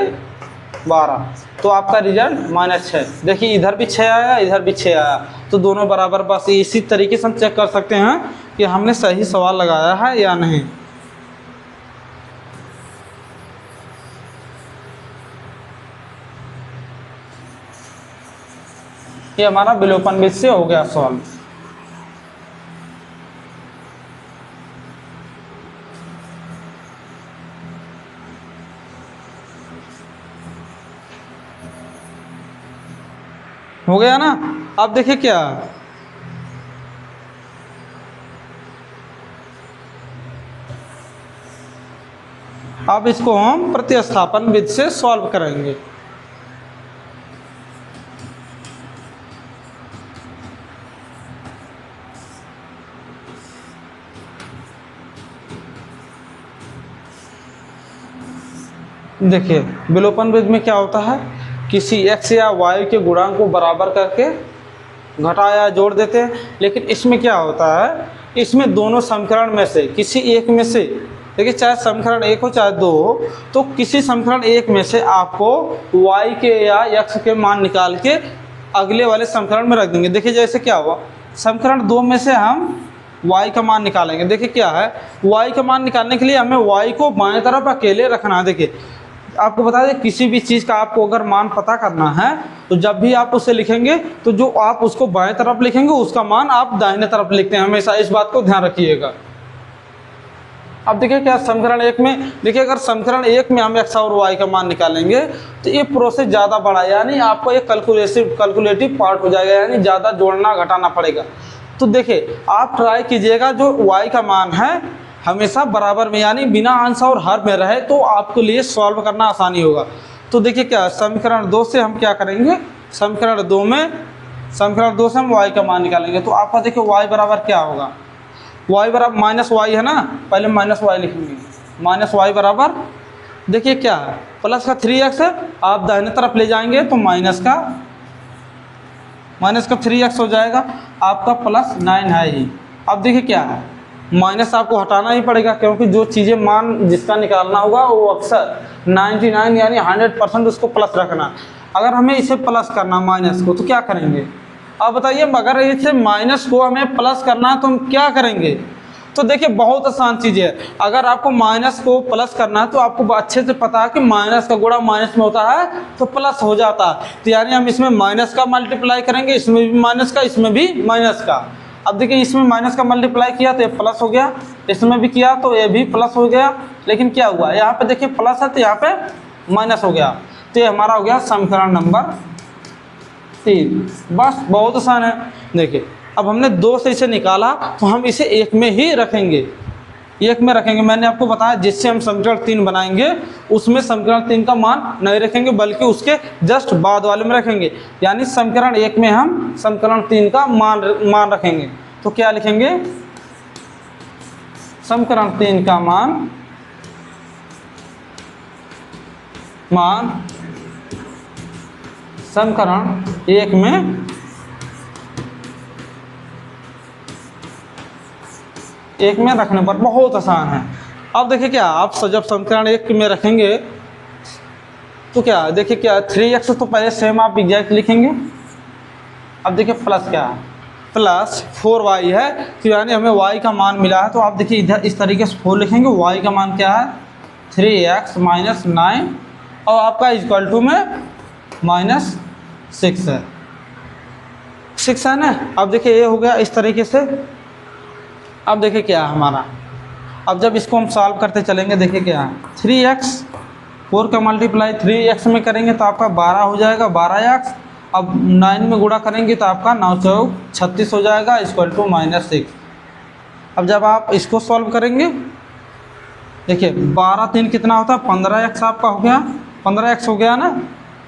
12, तो आपका रिजल्ट -6। देखिए इधर भी 6 आया, इधर भी 6 आया, तो दोनों बराबर। बस इसी तरीके से हम चेक कर सकते हैं कि हमने सही सवाल लगाया है या नहीं। ये हमारा विलोपन विधि से हो गया सॉल्व। हो गया ना। अब देखिए क्या, अब इसको हम प्रतिस्थापन विधि से सॉल्व करेंगे। देखिए विलोपन विधि में क्या होता है, किसी x या y के गुणांक को बराबर करके घटा या जोड़ देते हैं। लेकिन इसमें क्या होता है, इसमें दोनों समीकरण में से किसी एक में से, देखिए चाहे समीकरण 1 हो चाहे 2 हो, तो किसी समीकरण 1 में से आपको y के या x के मान निकाल के अगले वाले समीकरण में रख देंगे। देखिए जैसे क्या हुआ, समीकरण 2 में से हम y का मान निकालेंगे। देखिए क्या है, y का मान निकालने के लिए हमें y को बाएं तरफ अकेले रखना है। देखिए आपको बता दें, किसी भी चीज़ का आपको अगर मान पता करना है तो जब भी आप उसे लिखेंगे तो जो आप उसको बाएं तरफ लिखेंगे उसका मान आप दाहिने तरफ लिखते हैं हमेशा, इस बात को ध्यान रखिएगा। अब देखिए क्या समीकरण 1 में, देखिए अगर समीकरण 1 में हम x और y का मान निकालेंगे तो ये प्रोसेस ज़्यादा बड़ा, यानी आपको एक कैलकुलेटिव पार्ट हो जाएगा, यानी ज़्यादा जोड़ना घटाना पड़ेगा। तो देखिए आप ट्राई कीजिएगा जो y का मान है हमेशा बराबर में, यानी बिना अंश और हर में रहे, तो आपके लिए सॉल्व करना आसानी होगा। तो देखिए क्या, समीकरण 2 से हम क्या करेंगे, समीकरण 2 से हम y का मान निकालेंगे। तो आपका देखिए y बराबर क्या होगा, y बराबर -y है ना, पहले -y लिखेंगे। -y बराबर देखिए क्या है, प्लस का 3x है, आप दाहिने तरफ ले जाएंगे तो माइनस का 3x हो जाएगा, आपका प्लस 9 है ही। अब देखिए क्या है, माइनस आपको हटाना ही पड़ेगा, क्योंकि जो चीज़ें मान जिसका निकालना होगा वो अक्सर 99 यानी 100% उसको प्लस रखना। अगर हमें इसे प्लस करना माइनस को तो क्या करेंगे, अब बताइए। अगर इसे माइनस को हमें प्लस करना है तो हम क्या करेंगे। तो देखिए बहुत आसान चीज़ है, अगर आपको माइनस को प्लस करना है तो आपको अच्छे से पता है कि माइनस का गुणा माइनस में होता है तो प्लस हो जाता है। तो यानी हम इसमें माइनस का मल्टीप्लाई करेंगे, इसमें भी माइनस का, इसमें भी माइनस का। अब देखिए इसमें माइनस का मल्टीप्लाई किया तो ये प्लस हो गया, इसमें भी किया तो ये भी प्लस हो गया। लेकिन क्या हुआ, यहाँ पे देखिए प्लस है तो यहाँ पे माइनस हो गया, तो ये हमारा हो गया समीकरण नंबर 3। बस बहुत आसान है। देखिए अब हमने 2 से इसे निकाला तो हम इसे 1 में ही रखेंगे, 1 में रखेंगे। मैंने आपको बताया जिससे हम समीकरण 3 बनाएंगे उसमें समीकरण 3 का मान नहीं रखेंगे, बल्कि उसके जस्ट बाद वाले में रखेंगे। यानी समीकरण 1 में हम समीकरण 3 का मान रखेंगे। तो क्या लिखेंगे, समीकरण 3 का मान समीकरण 1 में रखने पर बहुत आसान है। अब देखिए क्या, आप जब समीकरण 1 में रखेंगे तो क्या देखिए क्या, 3x तो पहले सेम आप एग्जैक्ट लिखेंगे। अब देखिए प्लस क्या है, प्लस 4y है, तो यानी हमें y का मान मिला है। तो आप देखिए इधर इस तरीके से 4 लिखेंगे, y का मान क्या है 3x - 9 और आपका इक्वल टू में -6 है, 6 है ना। अब देखिए ये हो गया इस तरीके से। अब देखिए क्या है हमारा, अब जब इसको हम सॉल्व करते चलेंगे, देखिए क्या है 3x, 4 का मल्टीप्लाई 3x में करेंगे तो आपका 12 हो जाएगा, 12x। अब 9 में गुणा करेंगे तो आपका 9 चौक 36 हो जाएगा, इक्वल टू -6। अब जब आप इसको सॉल्व करेंगे, देखिए 12 3 कितना होता है 15x, आपका हो गया 15x हो गया ना,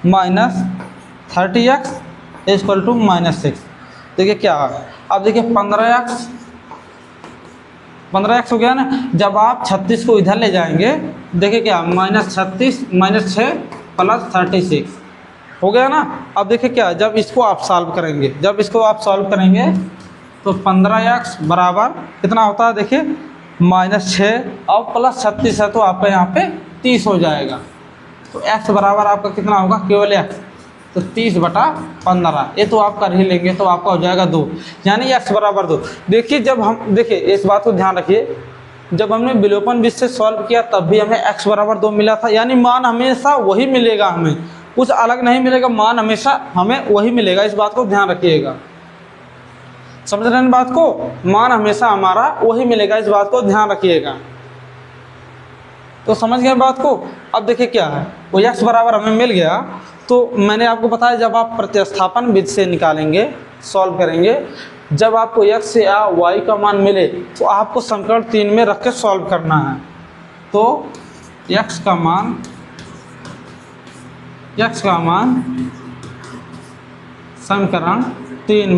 -30x इक्वल टू -6। देखिए क्या है, अब देखिए 15x 15x हो गया ना। जब आप 36 को इधर ले जाएंगे, देखिए क्या, -36 -6 + 36 हो गया ना। अब देखिए क्या, जब इसको आप सॉल्व करेंगे, तो 15x बराबर कितना होता है, देखिए -6 और +36 है तो आपका यहाँ पे 30 हो जाएगा। तो x बराबर आपका कितना होगा, केवल x, तो 30/15, ये तो आप कर ही लेंगे तो आपका हो जाएगा 2, यानी x बराबर 2। देखिए जब हम, देखिए इस बात को ध्यान रखिए, जब हमने विलोपन विधि से सॉल्व किया तब भी हमें x बराबर 2 मिला था, यानी मान हमेशा वही मिलेगा, हमें कुछ अलग नहीं मिलेगा, मान हमेशा हमें वही मिलेगा। इस बात को ध्यान रखिएगा, समझ रहे हैं बात को, मान हमेशा हमारा वही मिलेगा, इस बात को ध्यान रखिएगा। तो समझ गए बात को। अब देखिए क्या है, वो x बराबर हमें मिल गया, तो मैंने आपको बताया जब आप प्रतिस्थापन विधि से निकालेंगे, सॉल्व करेंगे, जब आपको x या y का मान मिले तो आपको समीकरण 3 में रख के सॉल्व करना है। तो x का मान समीकरण 3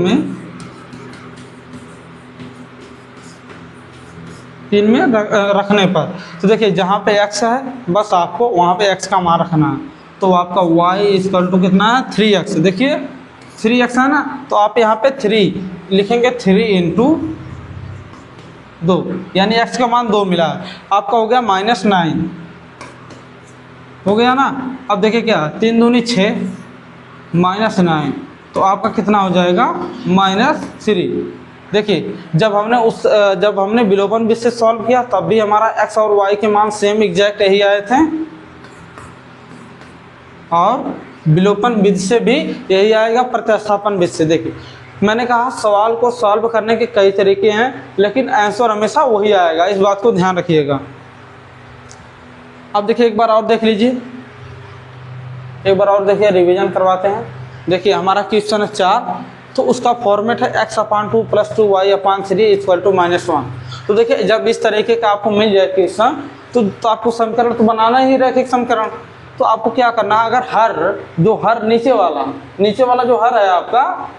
में रखने पर, तो देखिए जहाँ पे x है बस आपको वहाँ पे x का मान रखना है। तो आपका y = कितना है, 3x। देखिए 3x है ना, तो आप यहाँ पे 3 लिखेंगे, 3 × 2, यानी x का मान 2 मिला है, आपका हो गया -9 हो गया ना। अब देखिए क्या, 3 दूनी 6 -9, तो आपका कितना हो जाएगा, -3। देखिए जब हमने विलोपन विधि से सॉल्व किया तब भी हमारा x और y के मान सेम एग्जैक्ट यही आए थे, और विलोपन विधि से भी यही आएगा, प्रतिस्थापन विधि से। देखिए मैंने कहा सवाल को सॉल्व करने के कई तरीके हैं, लेकिन आंसर हमेशा वही आएगा, इस बात को ध्यान रखिएगा। अब देखिए एक बार और देख लीजिए, रिवीजन करवाते हैं। देखिए हमारा क्वेश्चन है 4, तो उसका फॉर्मेट है x/2 + 2y/3 = -1। तो देखिए जब इस तरीके का आपको मिल जाए क्वेश्चन, तो आपको समीकरण तो बनाना ही रैखिक समीकरण। तो आपको क्या करना है, अगर हर नीचे वाला जो हर है आपका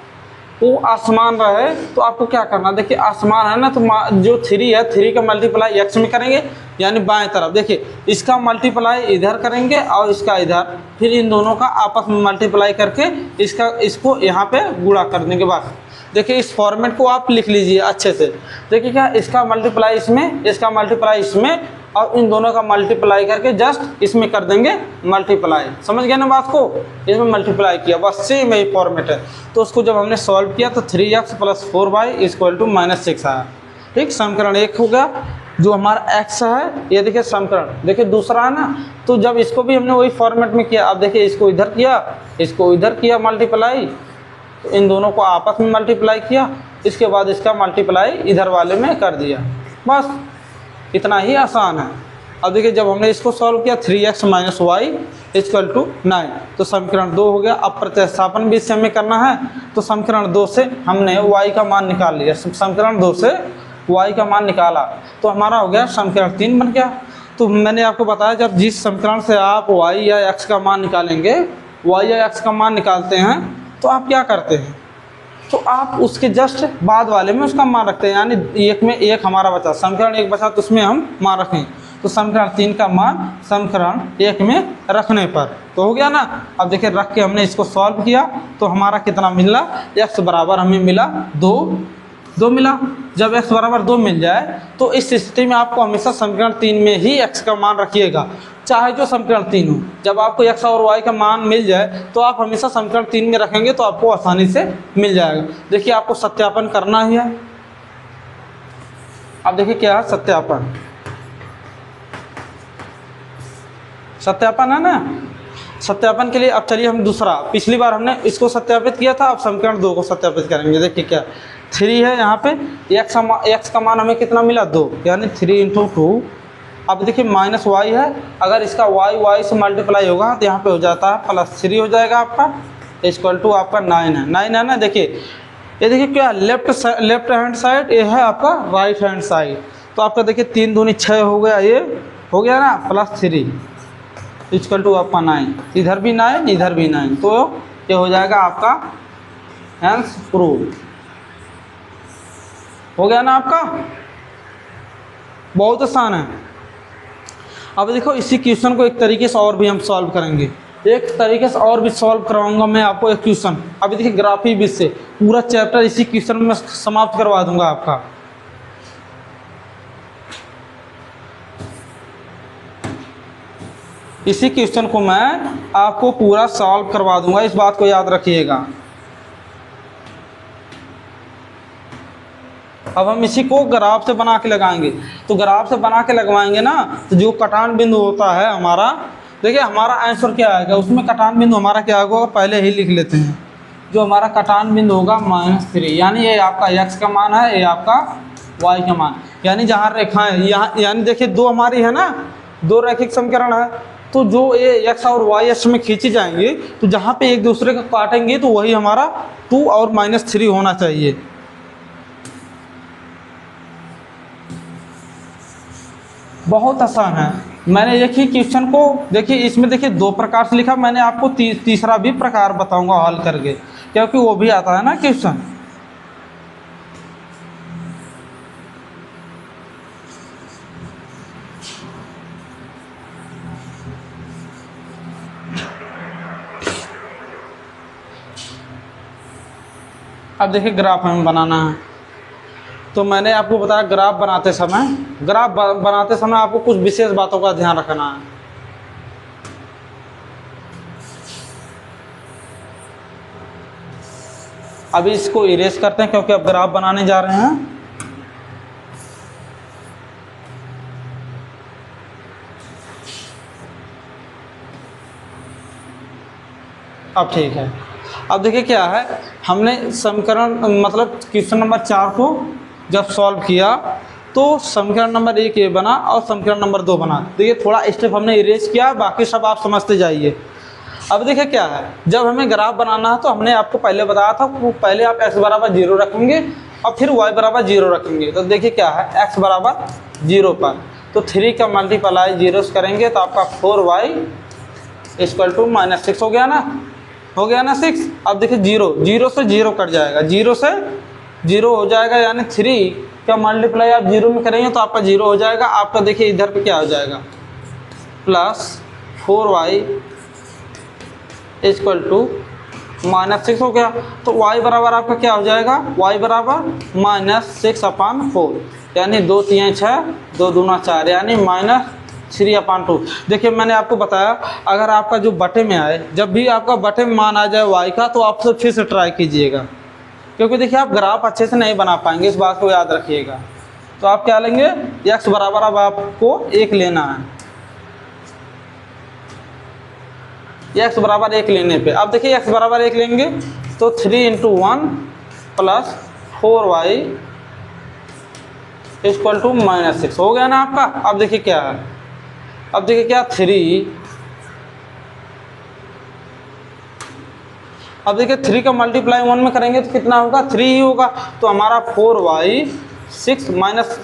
वो आसमान रहे, तो आपको क्या करना, देखिए आसमान है ना, तो जो 3 है, 3 का मल्टीप्लाई x में करेंगे, यानी बाएं तरफ। देखिए इसका मल्टीप्लाई इधर करेंगे और इसका इधर, फिर इन दोनों का आपस में मल्टीप्लाई करके इसको यहाँ पे गुणा करने के बाद, देखिए इस फॉर्मेट को आप लिख लीजिए अच्छे से। देखिए क्या, इसका मल्टीप्लाई इसमें, इसका मल्टीप्लाई इसमें, और इन दोनों का मल्टीप्लाई करके जस्ट इसमें कर देंगे मल्टीप्लाई। समझ गए ना बात को, इसमें मल्टीप्लाई किया, बस सेम यही फॉर्मेट है। तो उसको जब हमने सॉल्व किया तो 3x + 4y = -6 आया। ठीक, समीकरण 1 हो गया। जो हमारा x है, ये देखिए समीकरण, देखिए दूसरा है ना, तो जब इसको भी हमने वही फॉर्मेट में किया, अब देखिए इसको इधर किया मल्टीप्लाई, तो इन दोनों को आपस में मल्टीप्लाई किया, इसके बाद इसका मल्टीप्लाई इधर वाले में कर दिया, बस इतना ही आसान है। अब देखिए जब हमने इसको सॉल्व किया 3x - y = 9, तो समीकरण 2 हो गया। अब प्रतिस्थापन भी इससे हमें करना है, तो समीकरण 2 से हमने y का मान निकाल लिया, समीकरण 2 से y का मान निकाला, तो हमारा हो गया समीकरण 3 बन गया। तो मैंने आपको बताया जब जिस समीकरण से आप y या x का मान निकालेंगे, y या x का मान निकालते हैं, तो आप क्या करते हैं, तो आप उसके जस्ट बाद वाले में उसका मान रखते हैं, यानी एक में एक हमारा बचा, समीकरण 1 बचा, तो उसमें हम मान रखें, तो समीकरण 3 का मान समीकरण 1 में रखने पर तो हो गया ना। अब देखिए रख के हमने इसको सॉल्व किया, तो हमारा कितना मिला, x बराबर हमें मिला 2 मिला। जब x बराबर 2 मिल जाए, तो इस स्थिति में आपको हमेशा समीकरण 3 में ही x का मान रखिएगा, चाहे जो समीकरण 3 हो। जब आपको x और y का मान मिल जाए, तो आप हमेशा समीकरण 3 में रखेंगे, तो आपको आसानी से मिल जाएगा। देखिए आपको सत्यापन करना ही है। अब देखिए क्या है सत्यापन है ना। सत्यापन के लिए अब चलिए हम दूसरा, पिछली बार हमने इसको सत्यापित किया था, अब समीकरण 2 को सत्यापित करेंगे। देखिए क्या 3 है यहाँ पे, x का मान हमें कितना मिला 2, यानी 3 × 2। अब देखिए -y है, अगर इसका y से मल्टीप्लाई होगा तो यहाँ पे हो जाता है +3 हो जाएगा आपका, = आपका 9 है, 9 है ना। देखिए ये देखिए क्या, लेफ्ट हैंड साइड, ये है आपका राइट हैंड साइड, तो आपका देखिए 3 दूनी 6 हो गया, ये हो गया ना, +3 = आपका 9, इधर भी 9 इधर भी 9, तो ये हो जाएगा आपका हैंस प्रूव, हो गया ना आपका। बहुत आसान है। अब देखो इसी क्वेश्चन को एक तरीके से और भी हम सॉल्व करेंगे, एक तरीके से और भी सॉल्व करवाऊंगा मैं आपको एक क्वेश्चन। अभी देखिए ग्राफी विधि से पूरा चैप्टर इसी क्वेश्चन में समाप्त करवा दूंगा आपका। इसी क्वेश्चन को मैं आपको पूरा सॉल्व करवा दूंगा, इस बात को याद रखिएगा। अब हम इसी को ग्राफ से बना के लगाएंगे, तो ग्राफ से बना के लगवाएंगे ना, तो जो कटान बिंदु होता है हमारा, देखिए हमारा आंसर क्या आएगा, उसमें कटान बिंदु हमारा क्या होगा पहले ही लिख लेते हैं। जो हमारा कटान बिंदु होगा -3, यानी ये आपका x का मान है, ये आपका y का मान, यानी जहाँ रेखाएं यहाँ, यानी देखिए दो हमारी है ना, दो रैखिक समीकरण है, तो जो ये x और y अक्ष में खींची जाएंगे, तो जहाँ पे एक दूसरे को काटेंगे तो वही हमारा 2 और -3 होना चाहिए। बहुत आसान है। मैंने एक ही क्वेश्चन को देखिए, इसमें देखिए दो प्रकार से लिखा, मैंने आपको तीसरा भी प्रकार बताऊंगा हल करके, क्योंकि वो भी आता है ना क्वेश्चन। अब देखिए ग्राफ हमें बनाना है, तो मैंने आपको बताया ग्राफ बनाते समय आपको कुछ विशेष बातों का ध्यान रखना है। अभी इसको इरेज करते हैं क्योंकि अब ग्राफ बनाने जा रहे हैं। अब ठीक है। अब देखिए क्या है, हमने समीकरण मतलब क्वेश्चन नंबर 4 को जब सॉल्व किया तो समीकरण नंबर 1 ये बना और समीकरण नंबर 2 बना। देखिए थोड़ा स्टेप हमने इरेज किया, बाकी सब आप समझते जाइए। अब देखिए क्या है, जब हमें ग्राफ बनाना है तो हमने आपको पहले बताया था, वो पहले आप x बराबर 0 रखेंगे और फिर y बराबर 0 रखेंगे। तो देखिए क्या है, x बराबर 0 पर तो 3 का मल्टीप्लाई 0 से करेंगे तो आपका 4y = -6 हो गया ना, 6। अब देखिए 0 से 0 कट जाएगा, 0 से 0 हो जाएगा, यानी 3 का मल्टीप्लाई आप 0 में करेंगे तो आपका 0 हो जाएगा। आपका देखिए इधर पे क्या हो जाएगा, +4y = -6 हो गया। तो y बराबर आपका क्या हो जाएगा, y बराबर -6/4, यानी 2 3 6 2 दूना 4, यानी -3/2। देखिए मैंने आपको बताया, अगर आपका जो बटे में आए, जब भी आपका बटे में मान आ जाए y का, तो आप सब फिर से ट्राई कीजिएगा, क्योंकि देखिए आप ग्राफ अच्छे से नहीं बना पाएंगे, इस बात को याद रखिएगा। तो आप क्या लेंगे, x बराबर अब आपको 1 लेना है, x बराबर 1 लेने पे अब देखिए x बराबर 1 लेंगे तो 3 × 1 + 4y = -6 हो गया ना आपका। अब देखिए क्या है, अब देखिए क्या 3, अब देखिए 3 का मल्टीप्लाई 1 में करेंगे तो कितना होगा, 3 ही होगा। तो हमारा 4y 6 माइनस,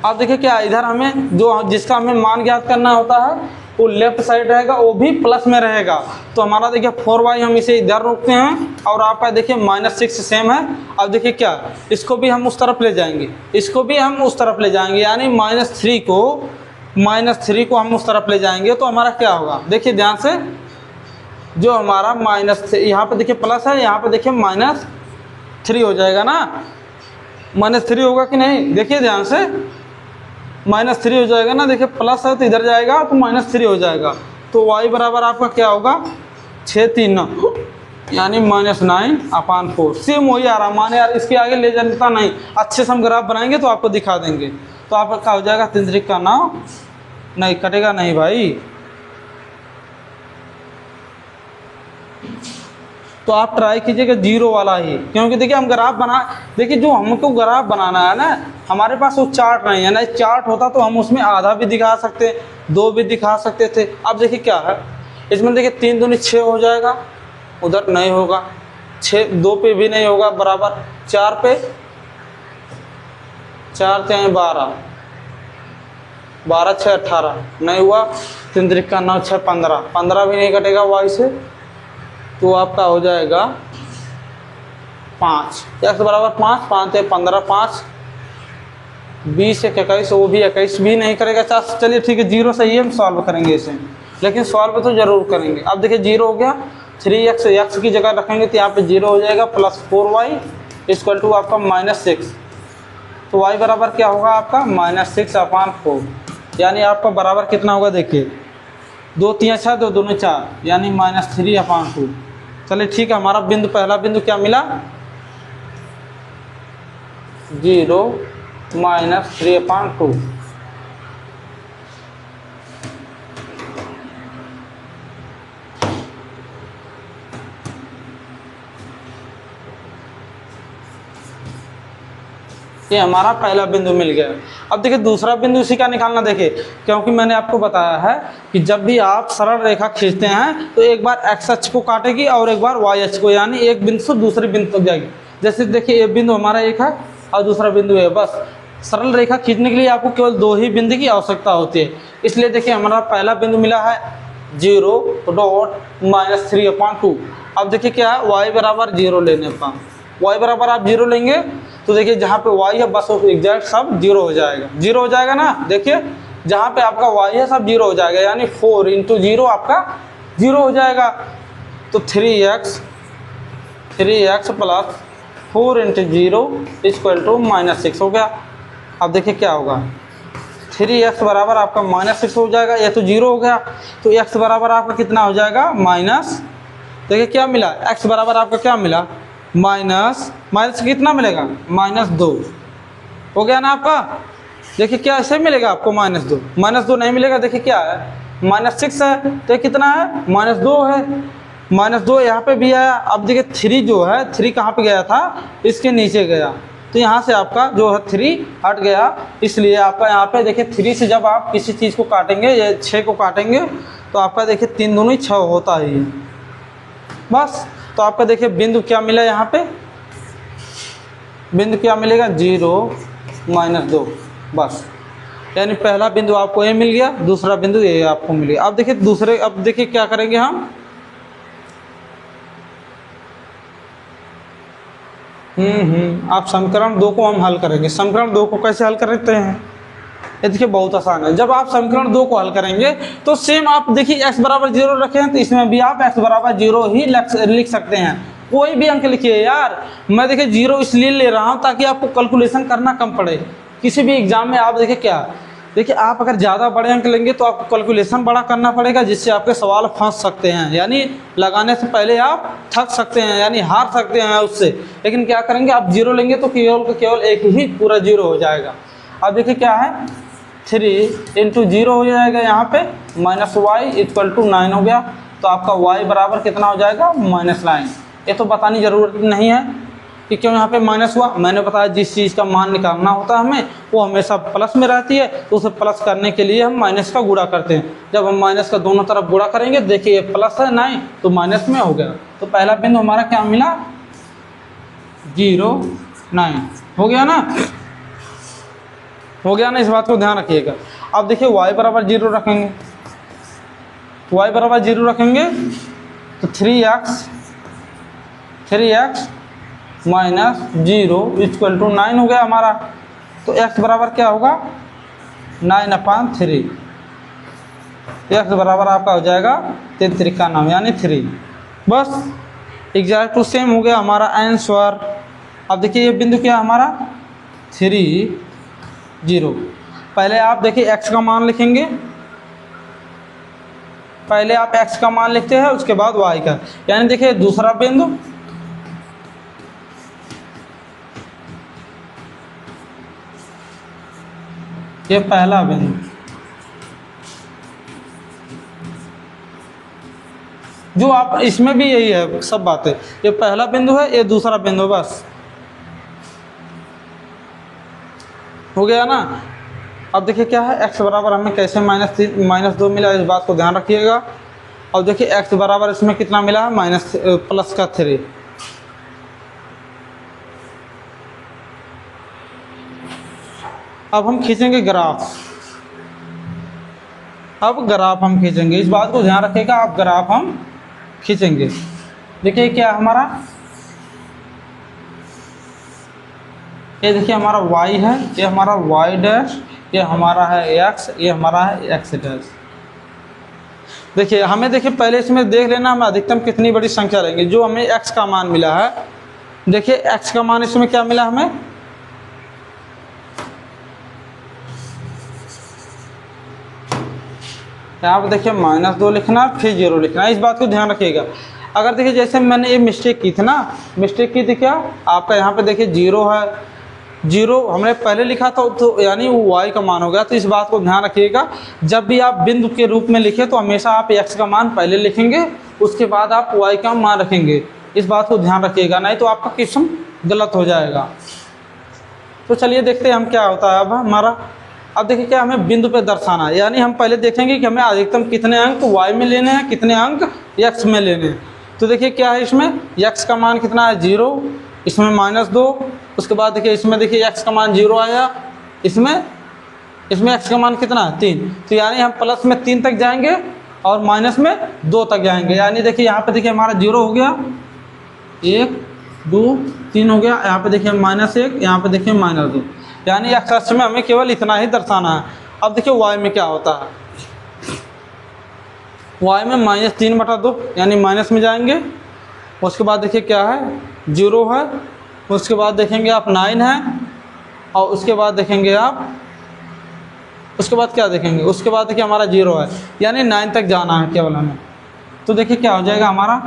अब देखिए क्या इधर हमें जो जिसका हमें मान ज्ञात करना होता है वो लेफ्ट साइड रहेगा, वो भी प्लस में रहेगा। तो हमारा देखिए 4y हम इसे इधर रोकते हैं और आपका देखिए -6 सेम है। अब देखिए क्या, इसको भी हम उस तरफ ले जाएंगे, इसको भी हम उस तरफ ले जाएंगे, यानी -3 को हम उस तरफ ले जाएंगे तो हमारा क्या होगा, देखिए ध्यान से, जो हमारा यहाँ पे देखिए प्लस है, यहाँ पे देखिए -3 हो जाएगा ना, -3 होगा कि नहीं, देखिए ध्यान से, -3 हो जाएगा ना, देखिए प्लस है तो इधर जाएगा तो -3 हो जाएगा। तो y बराबर आपका क्या होगा, 6 3 9, यानी -9/4। सेम वही आ रहा, माने यार इसके आगे ले जाता नहीं, अच्छे से हम ग्राफ बनाएंगे तो आपको दिखा देंगे। तो आपका क्या हो जाएगा, 3 3 का 9, नहीं कटेगा नहीं भाई, तो आप ट्राई कीजिएगा 0 वाला ही, क्योंकि देखिए हम ग्राफ देखिए जो हमको ग्राफ बनाना है ना, हमारे पास वो चार्ट नहीं है ना, चार्ट होता तो हम उसमें आधा भी दिखा सकते, 2 भी दिखा सकते थे। अब देखिए क्या है, इसमें देखिए 3 दूनी 6 हो जाएगा, उधर नहीं होगा, 6 2 पे भी नहीं होगा बराबर, 4 पे 4 3 12, 12 6 18 नहीं हुआ, 3 3 का 9 6 15, 15 भी नहीं कटेगा y से, तो आपका हो जाएगा 5, x बराबर 5, 5 है 15, 5 20 एक 21, वो भी 21 भी नहीं करेगा। चलिए ठीक है, 0 सही है, हम सॉल्व करेंगे इसे, लेकिन सॉल्व तो जरूर करेंगे। अब देखिए 0 हो गया, 3x x की जगह रखेंगे तो यहाँ पे 0 हो जाएगा, प्लस 4y इक्वल टू आपका -6। तो y बराबर क्या होगा आपका -6/4, यानी आपका बराबर कितना होगा देखिए, 2 3 6 2 2 4, यानी -3/2। चलिए ठीक है, हमारा बिंदु पहला बिंदु क्या मिला, 0 -3/2। ये हमारा पहला बिंदु मिल गया। अब देखिए दूसरा बिंदु इसी का निकालना, देखिए क्योंकि मैंने आपको बताया है कि जब भी आप सरल रेखा खींचते हैं तो एक बार x अक्ष को काटेगी और एक बार y अक्ष को, यानी एक बिंदु से दूसरे बिंदु तक जाएगी। जैसे देखिए ये बिंदु हमारा एक है और दूसरा बिंदु है, बस सरल रेखा खींचने के लिए आपको केवल 2 ही बिंदु की आवश्यकता होती है। इसलिए देखिए हमारा पहला बिंदु मिला है 0.-3/2। अब देखिए क्या है, y बराबर 0 लेने पर, y बराबर आप 0 लेंगे तो देखिए जहाँ पे y है बस एग्जैक्ट सब 0 हो जाएगा, 0 हो जाएगा ना। देखिए जहाँ पे आपका y है सब 0 हो जाएगा, यानी 4 × 0 आपका 0 हो जाएगा। तो 3x प्लस 4 × 0 इक्वल टू -6 हो गया। अब देखिए क्या होगा, 3x बराबर आपका -6 हो जाएगा, ये तो 0 हो गया, तो x बराबर आपका कितना हो जाएगा देखिए क्या मिला, x बराबर आपका क्या मिला, माइनस कितना मिलेगा, -2 हो गया ना आपका। देखिए क्या ऐसे मिलेगा आपको -2 नहीं मिलेगा, देखिए क्या है -6 है, तो कितना है -2 है, -2 यहाँ पे भी आया। अब देखिए 3 जो है, 3 कहाँ पे गया था, इसके नीचे गया, तो यहाँ से आपका जो है 3 हट गया, इसलिए आपका यहाँ पे देखिए 3 से जब आप किसी चीज़ को काटेंगे या 6 को काटेंगे तो आपका देखिए 3 दूनी 6 होता ही है बस। तो आपका देखिए बिंदु क्या मिला, यहाँ पे बिंदु क्या मिलेगा 0 -2 बस, यानी पहला बिंदु आपको ये मिल गया, दूसरा बिंदु ये आपको मिल गया। अब देखिए अब देखिए क्या करेंगे हम, आप समीकरण 2 को हम हल करेंगे। समीकरण 2 को कैसे हल करते हैं, ये देखिए बहुत आसान है। जब आप समीकरण 2 को हल करेंगे तो सेम आप देखिए x बराबर 0 रखे हैं तो इसमें भी आप x बराबर 0 ही लिख सकते हैं, कोई भी अंक लिखिए यार। मैं देखिए 0 इसलिए ले रहा हूँ ताकि आपको कैलकुलेशन करना कम पड़े। किसी भी एग्जाम में आप देखिए क्या, देखिए आप अगर ज़्यादा बड़े अंक लेंगे तो आपको कैलकुलेशन बड़ा करना पड़ेगा, जिससे आपके सवाल फंस सकते हैं, यानी लगाने से पहले आप थक सकते हैं, यानी हार सकते हैं उससे। लेकिन क्या करेंगे, आप 0 लेंगे तो केवल एक ही पूरा 0 हो जाएगा। अब देखिए क्या है, 3 × 0 हो जाएगा, यहाँ पे -y इक्वल टू 9 हो गया, तो आपका y बराबर कितना हो जाएगा -9। ये तो बतानी ज़रूरत नहीं है कि क्यों यहाँ पे माइनस हुआ, मैंने बताया जिस चीज़ का मान निकालना होता है हमें वो हमेशा प्लस में रहती है, तो उसे प्लस करने के लिए हम माइनस का गुणा करते हैं। जब हम माइनस का दोनों तरफ गुणा करेंगे, देखिए ये प्लस है 9 तो माइनस में हो गया, तो पहला बिंदु हमारा क्या मिला 0 9 हो गया ना, इस बात को ध्यान रखिएगा। अब देखिए y बराबर 0 रखेंगे, y बराबर 0 रखेंगे तो 3x -0 इक्वल टू 9 हो गया हमारा, तो x बराबर क्या होगा 9/3, x बराबर आपका हो जाएगा 3 3 का 9 यानी 3, बस एग्जैक्ट टू सेम हो गया हमारा आंसर। अब देखिए ये बिंदु क्या हमारा 3 0, पहले आप देखिए x का मान लिखेंगे, पहले आप x का मान लिखते हैं उसके बाद y का, यानी देखिए दूसरा बिंदु ये पहला बिंदु, जो आप इसमें भी यही है सब बातें, ये पहला बिंदु है ये दूसरा बिंदु, बस हो गया ना। अब देखिए क्या है x बराबर हमें कैसे -2 मिला, इस बात को ध्यान रखिएगा। अब देखिए x बराबर इसमें कितना मिला है +3। अब हम खींचेंगे ग्राफ, हम खींचेंगे, इस बात को ध्यान रखिएगा, अब ग्राफ हम खींचेंगे। देखिए क्या हमारा ये देखिए हमारा y है, ये हमारा y डैश, ये हमारा है x, ये हमारा है x डैश। देखिए हमें देखिए पहले इसमें देख लेना हमें अधिकतम कितनी बड़ी संख्या लेंगे। जो हमें x का मान मिला है, देखिए x का मान इसमें क्या मिला हमें, यहाँ पर देखिए -2 लिखना फिर 0 लिखना, इस बात को ध्यान रखिएगा। अगर देखिए जैसे मैंने ये मिस्टेक की थी ना, मिस्टेक की थी क्या, आपका यहाँ पे देखिए 0 है, 0 हमने पहले लिखा था तो यानी वो y का मान हो गया। तो इस बात को ध्यान रखिएगा, जब भी आप बिंदु के रूप में लिखे तो हमेशा आप x का मान पहले लिखेंगे, उसके बाद आप y का मान रखेंगे। इस बात को ध्यान रखिएगा, नहीं तो आपका क्वेश्चन गलत हो जाएगा। तो चलिए देखते हैं हम क्या होता है अब हमारा। अब देखिए क्या हमें बिंदु पे दर्शाना है, यानी हम पहले देखेंगे कि हमें अधिकतम कितने अंक y में लेने हैं, कितने अंक x में लेने हैं। तो देखिए क्या है इसमें, x का मान कितना है 0, इसमें -2, उसके बाद देखिए इसमें देखिए x का मान 0 आया, इसमें x का मान कितना है 3। तो यानी हम प्लस में 3 तक जाएंगे और माइनस में 2 तक जाएंगे। यानी देखिए यहाँ पे देखिए हमारा 0 हो गया, 1 2 3 हो गया, यहाँ पे देखिए -1, यहाँ पे देखिए -2, यानी x अक्ष में हमें केवल इतना ही दर्शाना है। अब देखिए y में क्या होता है, y में -3/2 यानी माइनस में जाएंगे। उसके बाद देखिए क्या है 0 है, उसके बाद देखेंगे आप 9 है, और उसके बाद देखेंगे आप, उसके बाद क्या देखेंगे, उसके बाद देखिए हमारा 0 है, यानी 9 तक जाना है केवल हमें। तो देखिए क्या हो जाएगा हमारा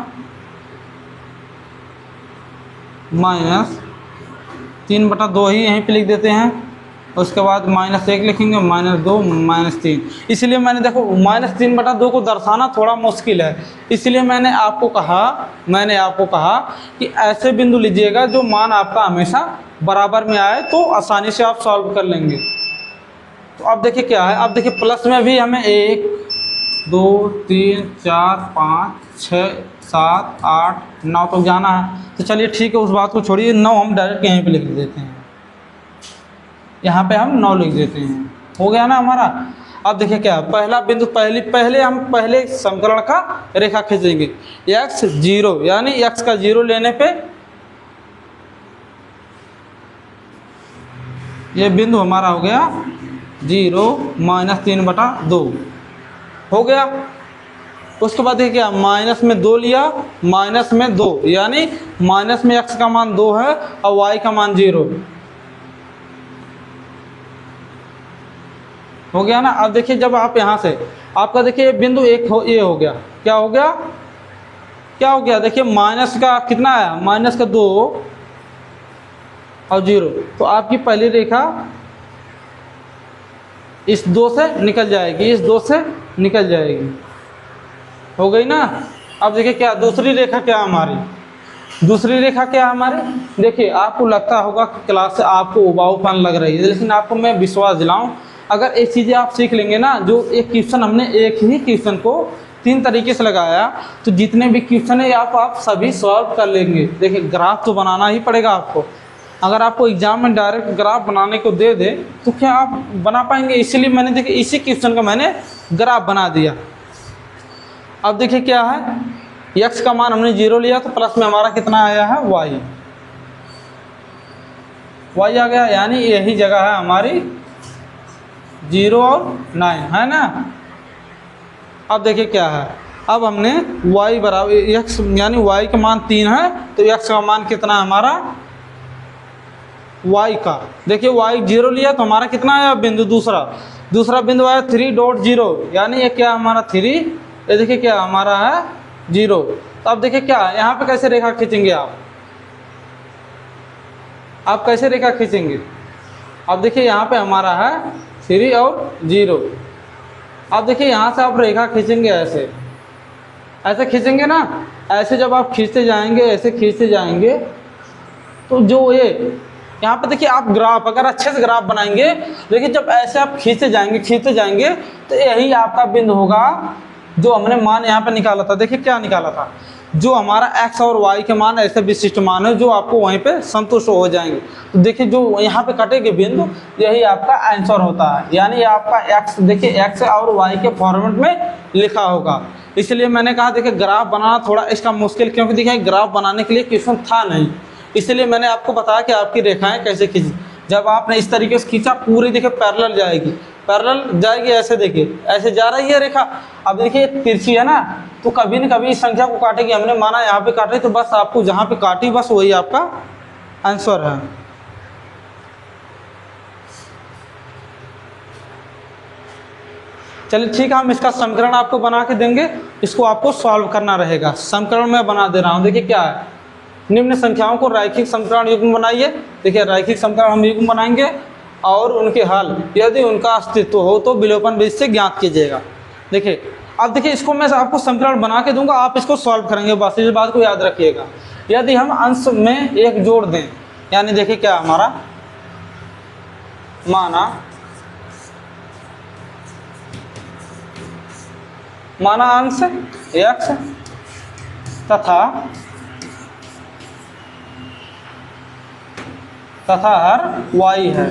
-3/2 ही यहीं पे लिख देते हैं, उसके बाद -1 लिखेंगे, -2 -3। इसलिए मैंने देखो -3/2 को दर्शाना थोड़ा मुश्किल है, इसलिए मैंने आपको कहा कि ऐसे बिंदु लीजिएगा जो मान आपका हमेशा बराबर में आए, तो आसानी से आप सॉल्व कर लेंगे। तो अब देखिए क्या है, अब देखिए प्लस में भी हमें 1 2 3 4 5 6 7 8 9 तक जाना है। तो चलिए ठीक है, उस बात को छोड़िए, 9 हम डायरेक्ट यहीं पे लिख देते हैं, यहाँ पे हम 9 लिख देते हैं, हो गया ना हमारा। अब देखिए क्या पहला बिंदु, पहले हम समीकरण का रेखा खींचेंगे, x 0 यानी x का 0 लेने पे ये बिंदु हमारा हो गया 0 -3/2 हो गया। उसके बाद देखिए क्या माइनस में 2 लिया, माइनस में 2 यानी माइनस में x का मान 2 है और y का मान 0 हो गया ना। अब देखिए जब आप यहाँ से आपका देखिए बिंदु ये हो गया, क्या हो गया, देखिए माइनस का कितना आया, -2 और 0। तो आपकी पहली रेखा इस 2 से निकल जाएगी, इस 2 से निकल जाएगी, हो गई ना। अब देखिए क्या दूसरी रेखा क्या हमारी, देखिए आपको लगता होगा कि क्लास से आपको उबाऊपन लग रही है, लेकिन आपको मैं विश्वास दिलाऊं, अगर ये चीज़ें आप सीख लेंगे ना, जो एक क्वेश्चन हमने एक ही क्वेश्चन को 3 तरीके से लगाया, तो जितने भी क्वेश्चन है आप सभी सॉल्व कर लेंगे। देखिए ग्राफ तो बनाना ही पड़ेगा आपको, अगर आपको एग्जाम में डायरेक्ट ग्राफ बनाने को दे दे तो क्या आप बना पाएंगे, इसलिए मैंने देखिए इसी क्वेश्चन का मैंने ग्राफ बना दिया। अब देखिए क्या है, x का मान हमने 0 लिया तो प्लस में हमारा कितना आया है y आ गया, यानी यही जगह है हमारी 0 और 9 है ना। अब देखिए क्या है, अब हमने y बराबर x यानी y का मान 3 है, तो x का मान कितना है हमारा y का, देखिए y 0 लिया तो हमारा कितना आया बिंदु, दूसरा बिंदु आया 3.0 यानी ये क्या हमारा 3, ये देखिए क्या हमारा है 0। तो अब देखिए क्या यहाँ पे कैसे रेखा खींचेंगे आप कैसे रेखा खींचेंगे। अब देखिए यहाँ पे हमारा है 3 और 0। अब देखिए यहाँ से आप रेखा खींचेंगे, ऐसे खींचेंगे ना, ऐसे जब आप खींचते जाएंगे, ऐसे खींचते जाएंगे, तो जो ये यहाँ पे देखिए आप ग्राफ अगर अच्छे से ग्राफ बनाएंगे, देखिए जब ऐसे आप खींचते जाएंगे तो यही आपका बिंदु होगा जो हमने मान यहाँ पे निकाला था। देखिए क्या निकाला था, जो हमारा x और y के मान ऐसे विशिष्ट मान है जो आपको वहीं पे संतुष्ट हो जाएंगे। तो देखिए जो यहाँ पे कटेंगे बिंदु, यही आपका आंसर होता है, यानी आपका x देखिए x और y के फॉर्मेट में लिखा होगा। इसलिए मैंने कहा देखिए ग्राफ बनाना थोड़ा इसका मुश्किल, क्योंकि देखिए ग्राफ बनाने के लिए क्वेश्चन था नहीं, इसलिए मैंने आपको बताया कि आपकी रेखाएं कैसे खींची। जब आपने इस तरीके से खींचा पूरी देखिए पैरेलल जाएगी, पैरेलल जाएगी, ऐसे देखिए ऐसे जा रही है रेखा। अब देखिए तिरछी है ना, तो कभी न कभी इस संख्या को काटेगी। हमने माना यहाँ पे काट रही, तो बस आपको जहाँ पे काटी बस वही आपका आंसर है। चलिए ठीक है, हम इसका समीकरण आपको बना के देंगे, इसको आपको सॉल्व करना रहेगा। समीकरण मैं बना दे रहा हूँ। देखिए क्या है, निम्न संख्याओं को रैखिक समीकरण युग्म बनाइए। देखिए रैखिक समीकरण हम युग्म बनाएंगे और उनके हल यदि उनका अस्तित्व हो तो विलोपन विधि से ज्ञात कीजिएगा। देखिए अब देखिए इसको मैं आपको समीकरण बना के दूंगा, आप इसको सॉल्व करेंगे, बस इस बात को याद रखिएगा। यदि हम अंश में एक जोड़ दें, यानी देखिए क्या हमारा माना अंश x तथा हर y है,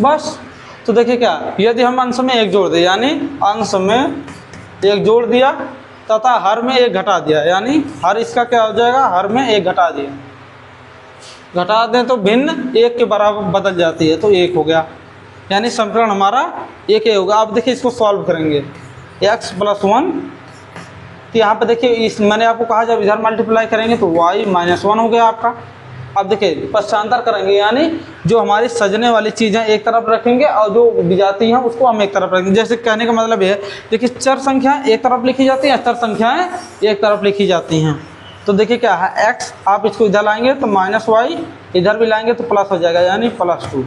बस। तो देखिए क्या, यदि हम अंश में एक जोड़ दें, यानी अंश में एक जोड़ दिया तथा हर में एक घटा दिया, यानी हर इसका क्या हो जाएगा, हर में एक घटा दिया, घटा दें तो भिन्न एक के बराबर बदल जाती है, तो एक हो गया, यानी समीकरण हमारा एक ही होगा। अब देखिए इसको सॉल्व करेंगे, x + 1, तो यहाँ पे देखिए इस मैंने आपको कहा जब इधर मल्टीप्लाई करेंगे तो y - 1 हो गया आपका। अब देखिए पक्षांतर करेंगे, यानी जो हमारी सजने वाली चीज़ें एक तरफ रखेंगे और जो विजाती हैं उसको हम एक तरफ रखेंगे। जैसे कहने का मतलब है, देखिए चर संख्याएं एक तरफ लिखी जाती हैं, अचर संख्याएं एक तरफ लिखी जाती हैं। तो देखिए क्या है, x आप इसको इधर लाएंगे तो -y, इधर भी लाएंगे तो प्लस हो जाएगा, यानी +2,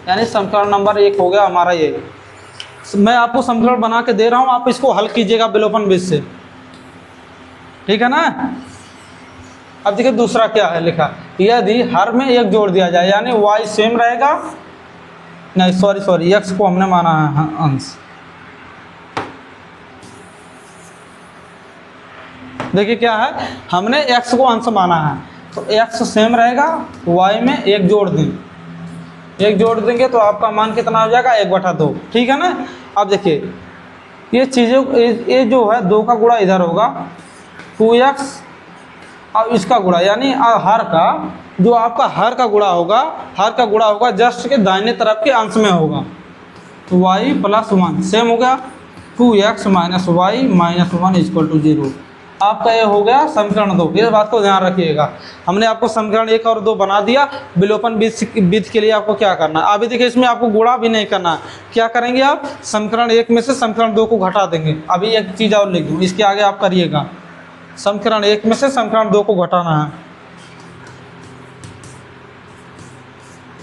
यानी समीकरण नंबर 1 हो गया हमारा ये। मैं आपको समीकरण बना के दे रहा हूँ, आप इसको हल कीजिएगा विलोपन विधि से, ठीक है ना। अब देखिए दूसरा क्या है लिखा, यदि हर में एक जोड़ दिया जाए, यानी y सेम रहेगा, नहीं सॉरी x को हमने माना है अंश। देखिए क्या है, हमने x को अंश माना है, तो x सेम रहेगा, y में एक जोड़ दें, एक जोड़ देंगे तो आपका मान कितना हो जाएगा, 1/2, ठीक है ना। अब देखिए ये चीज़ें, ये जो है 2 का गुणा इधर होगा 2x, और इसका गुणा यानी हर का, जो आपका हर का गुणा होगा जस्ट के दाहिने तरफ के अंश में होगा, तो y + 1 सेम हो गया, 2x - y - 1 = 0। आपका ये हो गया समीकरण 2। इस बात को ध्यान रखिएगा, हमने आपको समीकरण 1 और 2 बना दिया। विलोपन विधि के लिए आपको क्या करना है, अभी देखिए इसमें आपको गुणा भी नहीं करना है। क्या करेंगे आप, समीकरण 1 में से समीकरण 2 को घटा देंगे। अभी एक चीज़ और लिख दूँ, इसके आगे आप करिएगा, समीकरण 1 में से समीकरण 2 को घटाना है।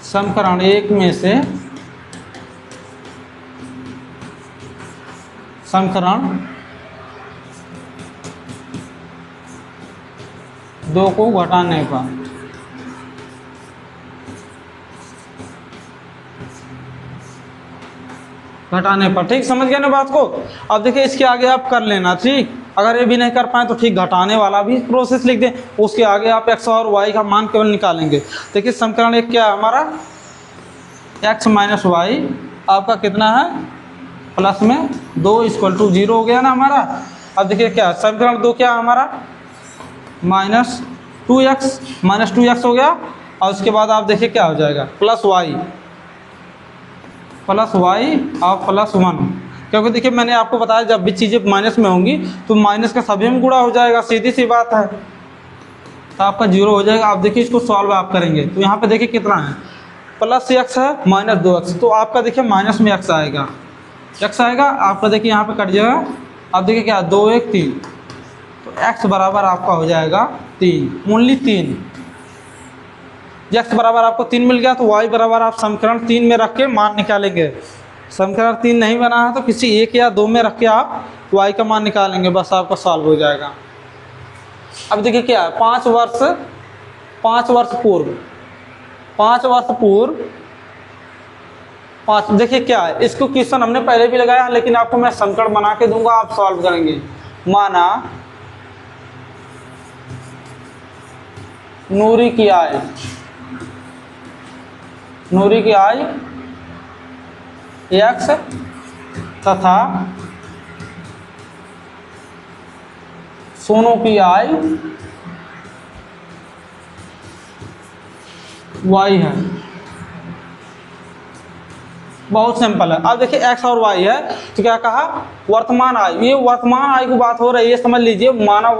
समीकरण 1 में से समीकरण 2 को घटाने पर ठीक समझ गए ना बात को। अब देखिए इसके आगे आप कर लेना, ठीक। अगर ये भी नहीं कर पाए तो ठीक घटाने वाला भी प्रोसेस लिख दें, उसके आगे आप x और y का मान केवल निकालेंगे। देखिए समीकरण 1 क्या है हमारा, x - y आपका कितना है, प्लस में 2 = 0 हो गया ना हमारा। अब देखिए क्या समीकरण 2 क्या है हमारा, -2x हो गया, और उसके बाद आप देखिए क्या हो जाएगा, +y और +1, क्योंकि देखिए मैंने आपको बताया जब भी चीज़ें माइनस में होंगी तो माइनस का सभी में गुणा हो जाएगा, सीधी सी बात है, तो आपका 0 हो जाएगा। आप देखिए इसको सॉल्व आप करेंगे तो यहाँ पे देखिए कितना है, +x है -2x, तो आपका देखिए माइनस में x आएगा, आपका देखिए यहाँ पे कट जाएगा। अब देखिए क्या 2 1 3, तो x बराबर आपका हो जाएगा 3, ओनली 3। x बराबर आपको 3 मिल गया, तो y बराबर आप समीकरण 3 में रख के मान निकालेंगे। समीकरण 3 नहीं बना है तो किसी 1 या 2 में रख के आप y का मान निकालेंगे, बस आपका सॉल्व हो जाएगा। अब देखिए क्या है, 5 वर्ष पूर्व देखिए क्या है, इसको क्वेश्चन हमने पहले भी लगाया, लेकिन आपको मैं समीकरण बना के दूंगा, आप सॉल्व करेंगे। माना नूरी की आय x तथा सोनू की आय वाई है। बहुत सिंपल है। अब देखिए एक्स और वाई है तो क्या कहा, वर्तमान आयु, ये वर्तमान आयु की बात हो रही है, समझ लीजिए मानव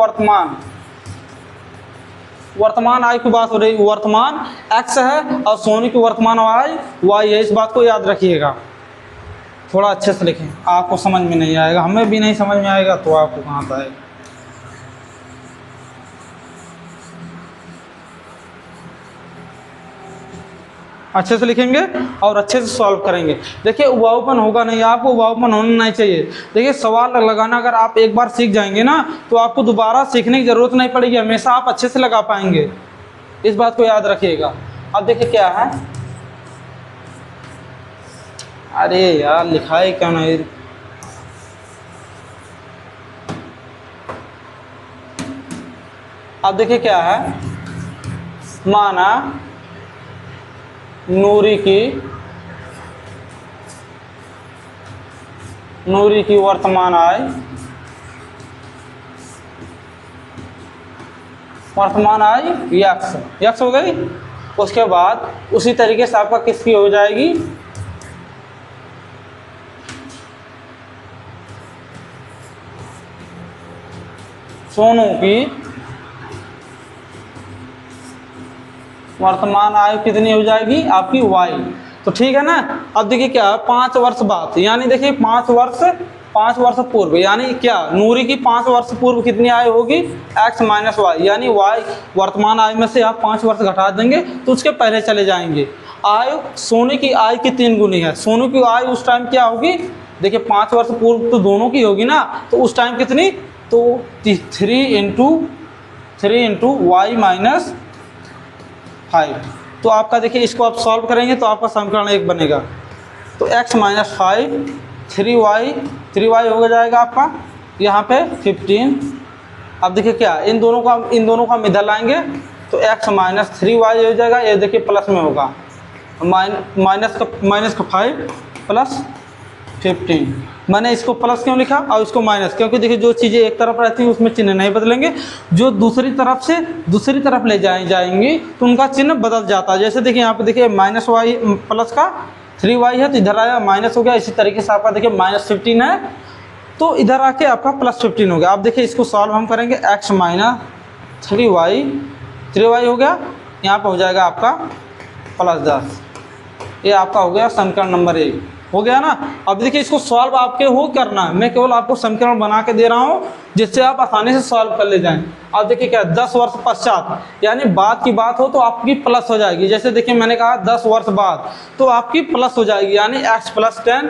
वर्तमान आयु की बात हो रही है। वर्तमान एक्स है और सोनू की वर्तमान आयु वाई है, इस बात को याद रखिएगा। थोड़ा अच्छे से लिखें, आपको समझ में नहीं आएगा, हमें भी नहीं समझ में आएगा तो आपको कहाँ से आएगा। अच्छे से लिखेंगे और अच्छे से सॉल्व करेंगे। देखिए उबाऊपन होगा नहीं, आपको उबाऊपन होना नहीं चाहिए। देखिए सवाल लगाना अगर आप एक बार सीख जाएंगे ना तो आपको दोबारा सीखने की ज़रूरत नहीं पड़ेगी, हमेशा आप अच्छे से लगा पाएंगे, इस बात को याद रखिएगा। अब देखिए क्या है, अरे यार लिखा है क्या नहीं, अब देखिए क्या है, माना नूरी की वर्तमान आय यक्स हो गई। उसके बाद उसी तरीके से आपका किसकी हो जाएगी, सोनू की वर्तमान आयु कितनी हो जाएगी आपकी वाई। तो ठीक है ना। अब देखिए क्या 5 वर्ष बाद, यानी देखिए 5 वर्ष पूर्व, यानी क्या नूरी की 5 वर्ष पूर्व कितनी आयु होगी, एक्स माइनस वाई, यानी वाई वर्तमान आयु में से आप 5 वर्ष घटा देंगे तो उसके पहले चले जाएंगे। आयु सोनू की आयु की 3 गुनी है, सोनू की आयु उस टाइम क्या होगी, देखिए 5 वर्ष पूर्व तो दोनों की होगी ना, तो उस टाइम कितनी, तो 3 इंटू वाई माइनस 5। तो आपका देखिए इसको आप सॉल्व करेंगे तो आपका समीकरण 1 बनेगा। तो x माइनस 5 3y हो जाएगा आपका यहाँ पे 15। अब देखिए क्या इन दोनों का हम इधर लाएंगे तो x माइनस 3y हो जाएगा, ये देखिए प्लस में होगा, माइनस का 5 प्लस 15। मैंने इसको प्लस क्यों लिखा और इसको माइनस, क्योंकि देखिए जो चीज़ें एक तरफ रहती हैं उसमें चिन्ह नहीं बदलेंगे, जो दूसरी तरफ से दूसरी तरफ ले जाएंगी तो उनका चिन्ह बदल जाता है। जैसे देखिए यहाँ पे देखिए माइनस वाई प्लस का 3y है तो इधर आया माइनस हो गया, इसी तरीके से आपका देखिए माइनस 15 है तो इधर आके आपका प्लस 15 हो गया। अब देखिए इसको सॉल्व हम करेंगे, x माइनस 3y हो गया, यहाँ पर हो जाएगा आपका प्लस 10। ये आपका हो गया समीकरण नंबर 1 हो गया ना। अब देखिए इसको सॉल्व आपके हो करना है, मैं केवल आपको समीकरण बना के दे रहा हूँ जिससे आप आसानी से सॉल्व कर ले जाएं। अब देखिए क्या 10 वर्ष पश्चात, यानी बाद की बात हो तो आपकी प्लस हो जाएगी। जैसे देखिए मैंने कहा 10 वर्ष बाद तो आपकी प्लस हो जाएगी, यानी x प्लस 10।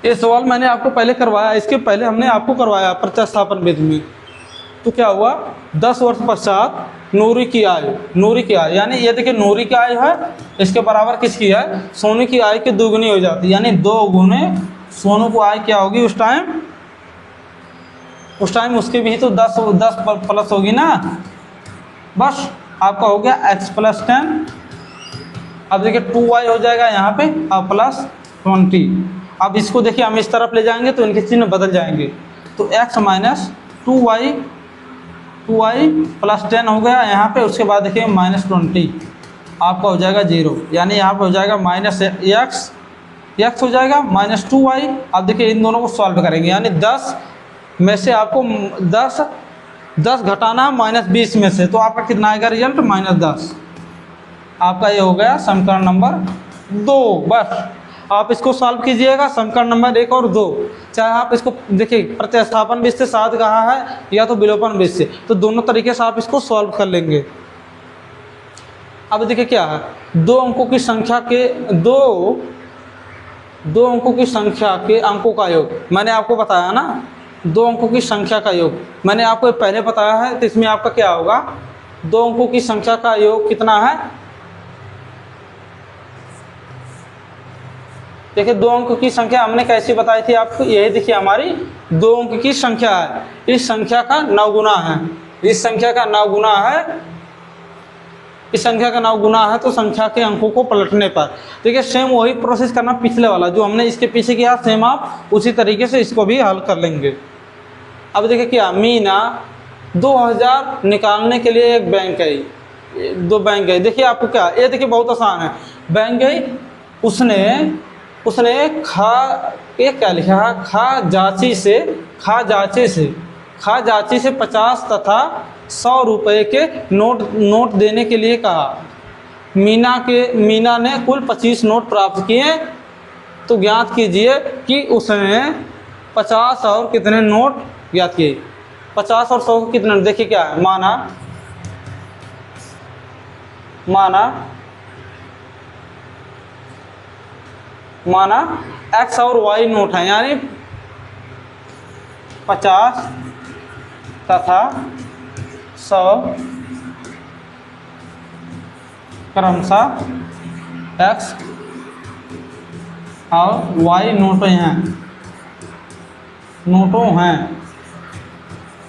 ये सवाल मैंने आपको पहले करवाया, इसके पहले हमने आपको करवाया प्रतिस्थापन विधि में। तो क्या हुआ 10 वर्ष पश्चात नूरी की आयु, यानी ये देखिए नूरी की आयु है, इसके बराबर किसकी है, सोनू की आयु की 2 गुनी हो जाती है, यानी 2 गुने सोनू को आयु क्या होगी उस टाइम उसके भी तो 10 प्लस होगी ना, बस आपका हो गया x प्लस 10। अब देखिए 2y हो जाएगा यहाँ पे और प्लस 20। अब इसको देखिए हम इस तरफ ले जाएंगे तो इनके चिन्ह बदल जाएंगे, तो x माइनस 2y प्लस 10 हो गया यहाँ पे। उसके बाद देखिए माइनस 20 आपका हो जाएगा 0, यानी यहाँ पे हो जाएगा माइनस x हो जाएगा माइनस 2y। अब देखिए इन दोनों को सॉल्व करेंगे, यानी 10 में से आपको 10 घटाना माइनस 20 में से, तो आपका कितना आएगा रिजल्ट माइनस 10। आपका ये हो गया समीकरण नंबर 2। बस आप इसको सॉल्व कीजिएगा, समीकरण नंबर 1 और 2, चाहे आप इसको देखिए प्रतिस्थापन विधि से साथ कहा है या तो विलोपन विधि से, तो दोनों तरीके से आप इसको सॉल्व कर लेंगे। अब देखिए क्या है 2 अंकों की संख्या के अंकों का योग, मैंने आपको बताया ना 2 अंकों की संख्या का योग मैंने आपको पहले बताया है, तो इसमें आपका क्या होगा 2 अंकों की संख्या का योग कितना है, देखिए 2 अंक की संख्या हमने कैसी बताई थी आपको, यही देखिए हमारी 2 अंक की संख्या है, इस संख्या का 9 गुना है, इस संख्या का 9 गुना है, इस संख्या का 9 गुना है, तो संख्या के अंकों को पलटने पर देखिए सेम वही प्रोसेस करना पिछले वाला जो हमने इसके पीछे किया, सेम आप उसी तरीके से इसको भी हल कर लेंगे। अब देखिए क्या मीना 2000 निकालने के लिए एक बैंक गई, दो बैंक गई, देखिए आपको क्या, ये देखिए बहुत आसान है। बैंक गई, उसने ये क्या लिखा है, खा जाची से 50 तथा 100 रुपये के नोट देने के लिए कहा। मीना ने कुल 25 नोट प्राप्त किए, तो ज्ञात कीजिए कि उसने 50 और कितने नोट ज्ञात किए। 50 और 100 को कितने, देखिए क्या है, माना x और y नोट है, यानी 50 तथा 100 क्रमशः x और y नोटों हैं।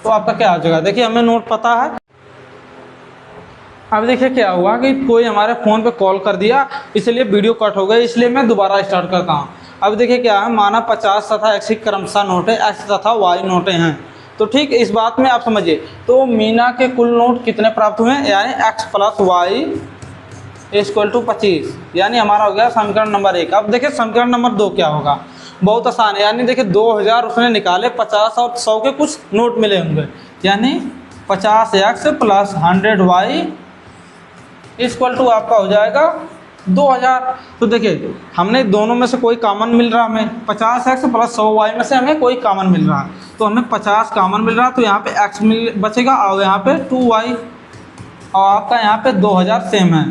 तो आपका क्या हो जाएगा, देखिए हमें नोट पता है। अब देखिए क्या हुआ कि कोई हमारे फ़ोन पे कॉल कर दिया, इसलिए वीडियो कट हो गया, इसलिए मैं दोबारा स्टार्ट करता हूँ। अब देखिए क्या है, माना 50 तथा x क्रमशः नोट है, x तथा y नोटें हैं। तो ठीक इस बात में आप समझिए, तो मीना के कुल नोट कितने प्राप्त हुए, यानी x + y = 25, यानी हमारा हो गया समीकरण नंबर 1। अब देखिए समीकरण नंबर 2 क्या होगा, बहुत आसान है। यानी देखिए 2000 उसने निकाले, 50 और 100 के कुछ नोट मिले होंगे, यानी 50x + 100y = आपका हो जाएगा 2000। तो देखिए हमने दोनों में से कोई कॉमन मिल रहा, हमें 50x + 100y में से हमें कोई कॉमन मिल रहा, तो हमें 50 कॉमन मिल रहा, तो यहाँ पे x बचेगा और यहाँ पे 2y, और आपका यहाँ पे 2000 सेम है।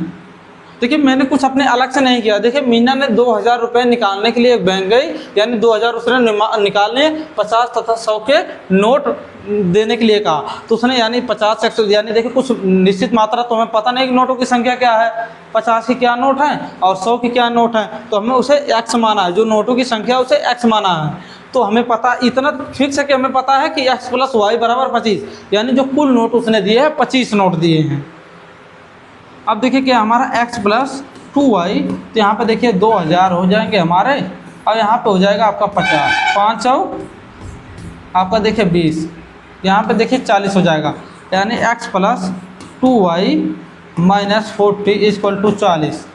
देखिए मैंने कुछ अपने अलग से नहीं किया। देखिए मीना ने 2000 रुपये निकालने के लिए एक बैंक गई, यानी 2000 उसने निकालने, 50 तथा 100 के नोट देने के लिए कहा। तो उसने यानी 50 x, यानी देखिए कुछ निश्चित मात्रा, तो हमें पता नहीं कि नोटों की संख्या क्या है, 50 की क्या नोट है और 100 की क्या नोट है, तो हमें उसे x माना है, जो नोटों की संख्या उसे x माना है। तो हमें पता इतना फिक्स है कि हमें पता है कि x + y = 25, यानी जो कुल नोट उसने दिए हैं 25 नोट दिए हैं। अब देखिए क्या हमारा x + 2y, तो यहाँ पे देखिए 2000 हो जाएंगे हमारे, और यहाँ पे हो जाएगा आपका 50, 5 और आपका देखिए 20, यहाँ पे देखिए 40 हो जाएगा, यानी x + 2y - 40 = 40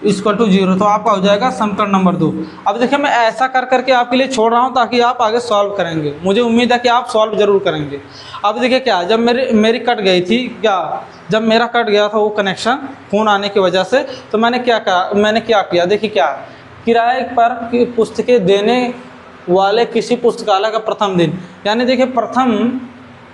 = 0। तो आपका हो जाएगा समीकरण नंबर 2। अब देखिए मैं ऐसा कर करके आपके लिए छोड़ रहा हूँ ताकि आप आगे सॉल्व करेंगे, मुझे उम्मीद है कि आप सॉल्व जरूर करेंगे। अब देखिए क्या, जब मेरी कट गई थी, जब मेरा कट गया था वो कनेक्शन फ़ोन आने की वजह से, तो मैंने क्या किया, देखिए क्या, किराए पर पुस्तकें देने वाले किसी पुस्तकालय का प्रथम दिन, यानी देखिए प्रथम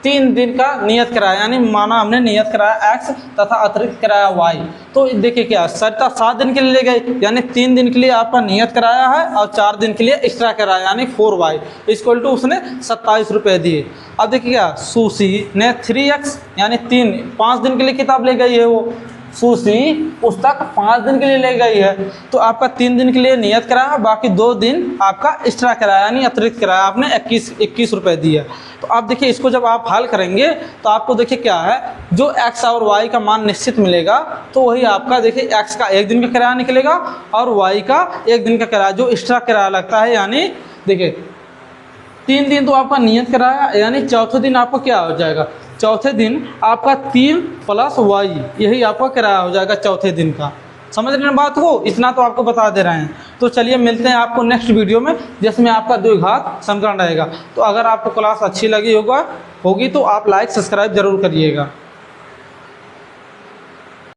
3 दिन का नियत किराया, यानी माना हमने नियत किराया x तथा अतिरिक्त किराया y। तो देखिए क्या, सरिता 7 दिन के लिए ले गई, यानी 3 दिन के लिए आपका नियत किराया है और 4 दिन के लिए एक्स्ट्रा किराया, यानी 4y = उसने 27 रुपये दिए। अब देखिए क्या, सुशी ने 3x यानी 5 दिन के लिए किताब ले गई है, वो सुशी पुस्तक 5 दिन के लिए ले गई है, तो आपका 3 दिन के लिए नियत किराया, बाकी 2 दिन आपका एक्स्ट्रा किराया यानी अतिरिक्त किराया आपने 21 रुपये दिया। तो आप देखिए इसको जब आप हल करेंगे तो आपको देखिए क्या है, जो x और y का मान निश्चित मिलेगा, तो वही आपका देखिए x का 1 दिन का किराया निकलेगा और y का 1 दिन का किराया जो एक्स्ट्रा किराया लगता है, यानी देखिए 3 दिन तो आपका नियत किराया, यानी चौथे दिन आपका क्या हो जाएगा, चौथे दिन आपका 3 + y, यही आपका किराया हो जाएगा चौथे दिन का। समझ रहे हैं बात को, इतना तो आपको बता दे रहे हैं। तो चलिए मिलते हैं आपको नेक्स्ट वीडियो में, जिसमें आपका द्विघात समीकरण रहेगा। तो अगर आपको क्लास अच्छी लगी होगी तो आप लाइक सब्सक्राइब जरूर करिएगा।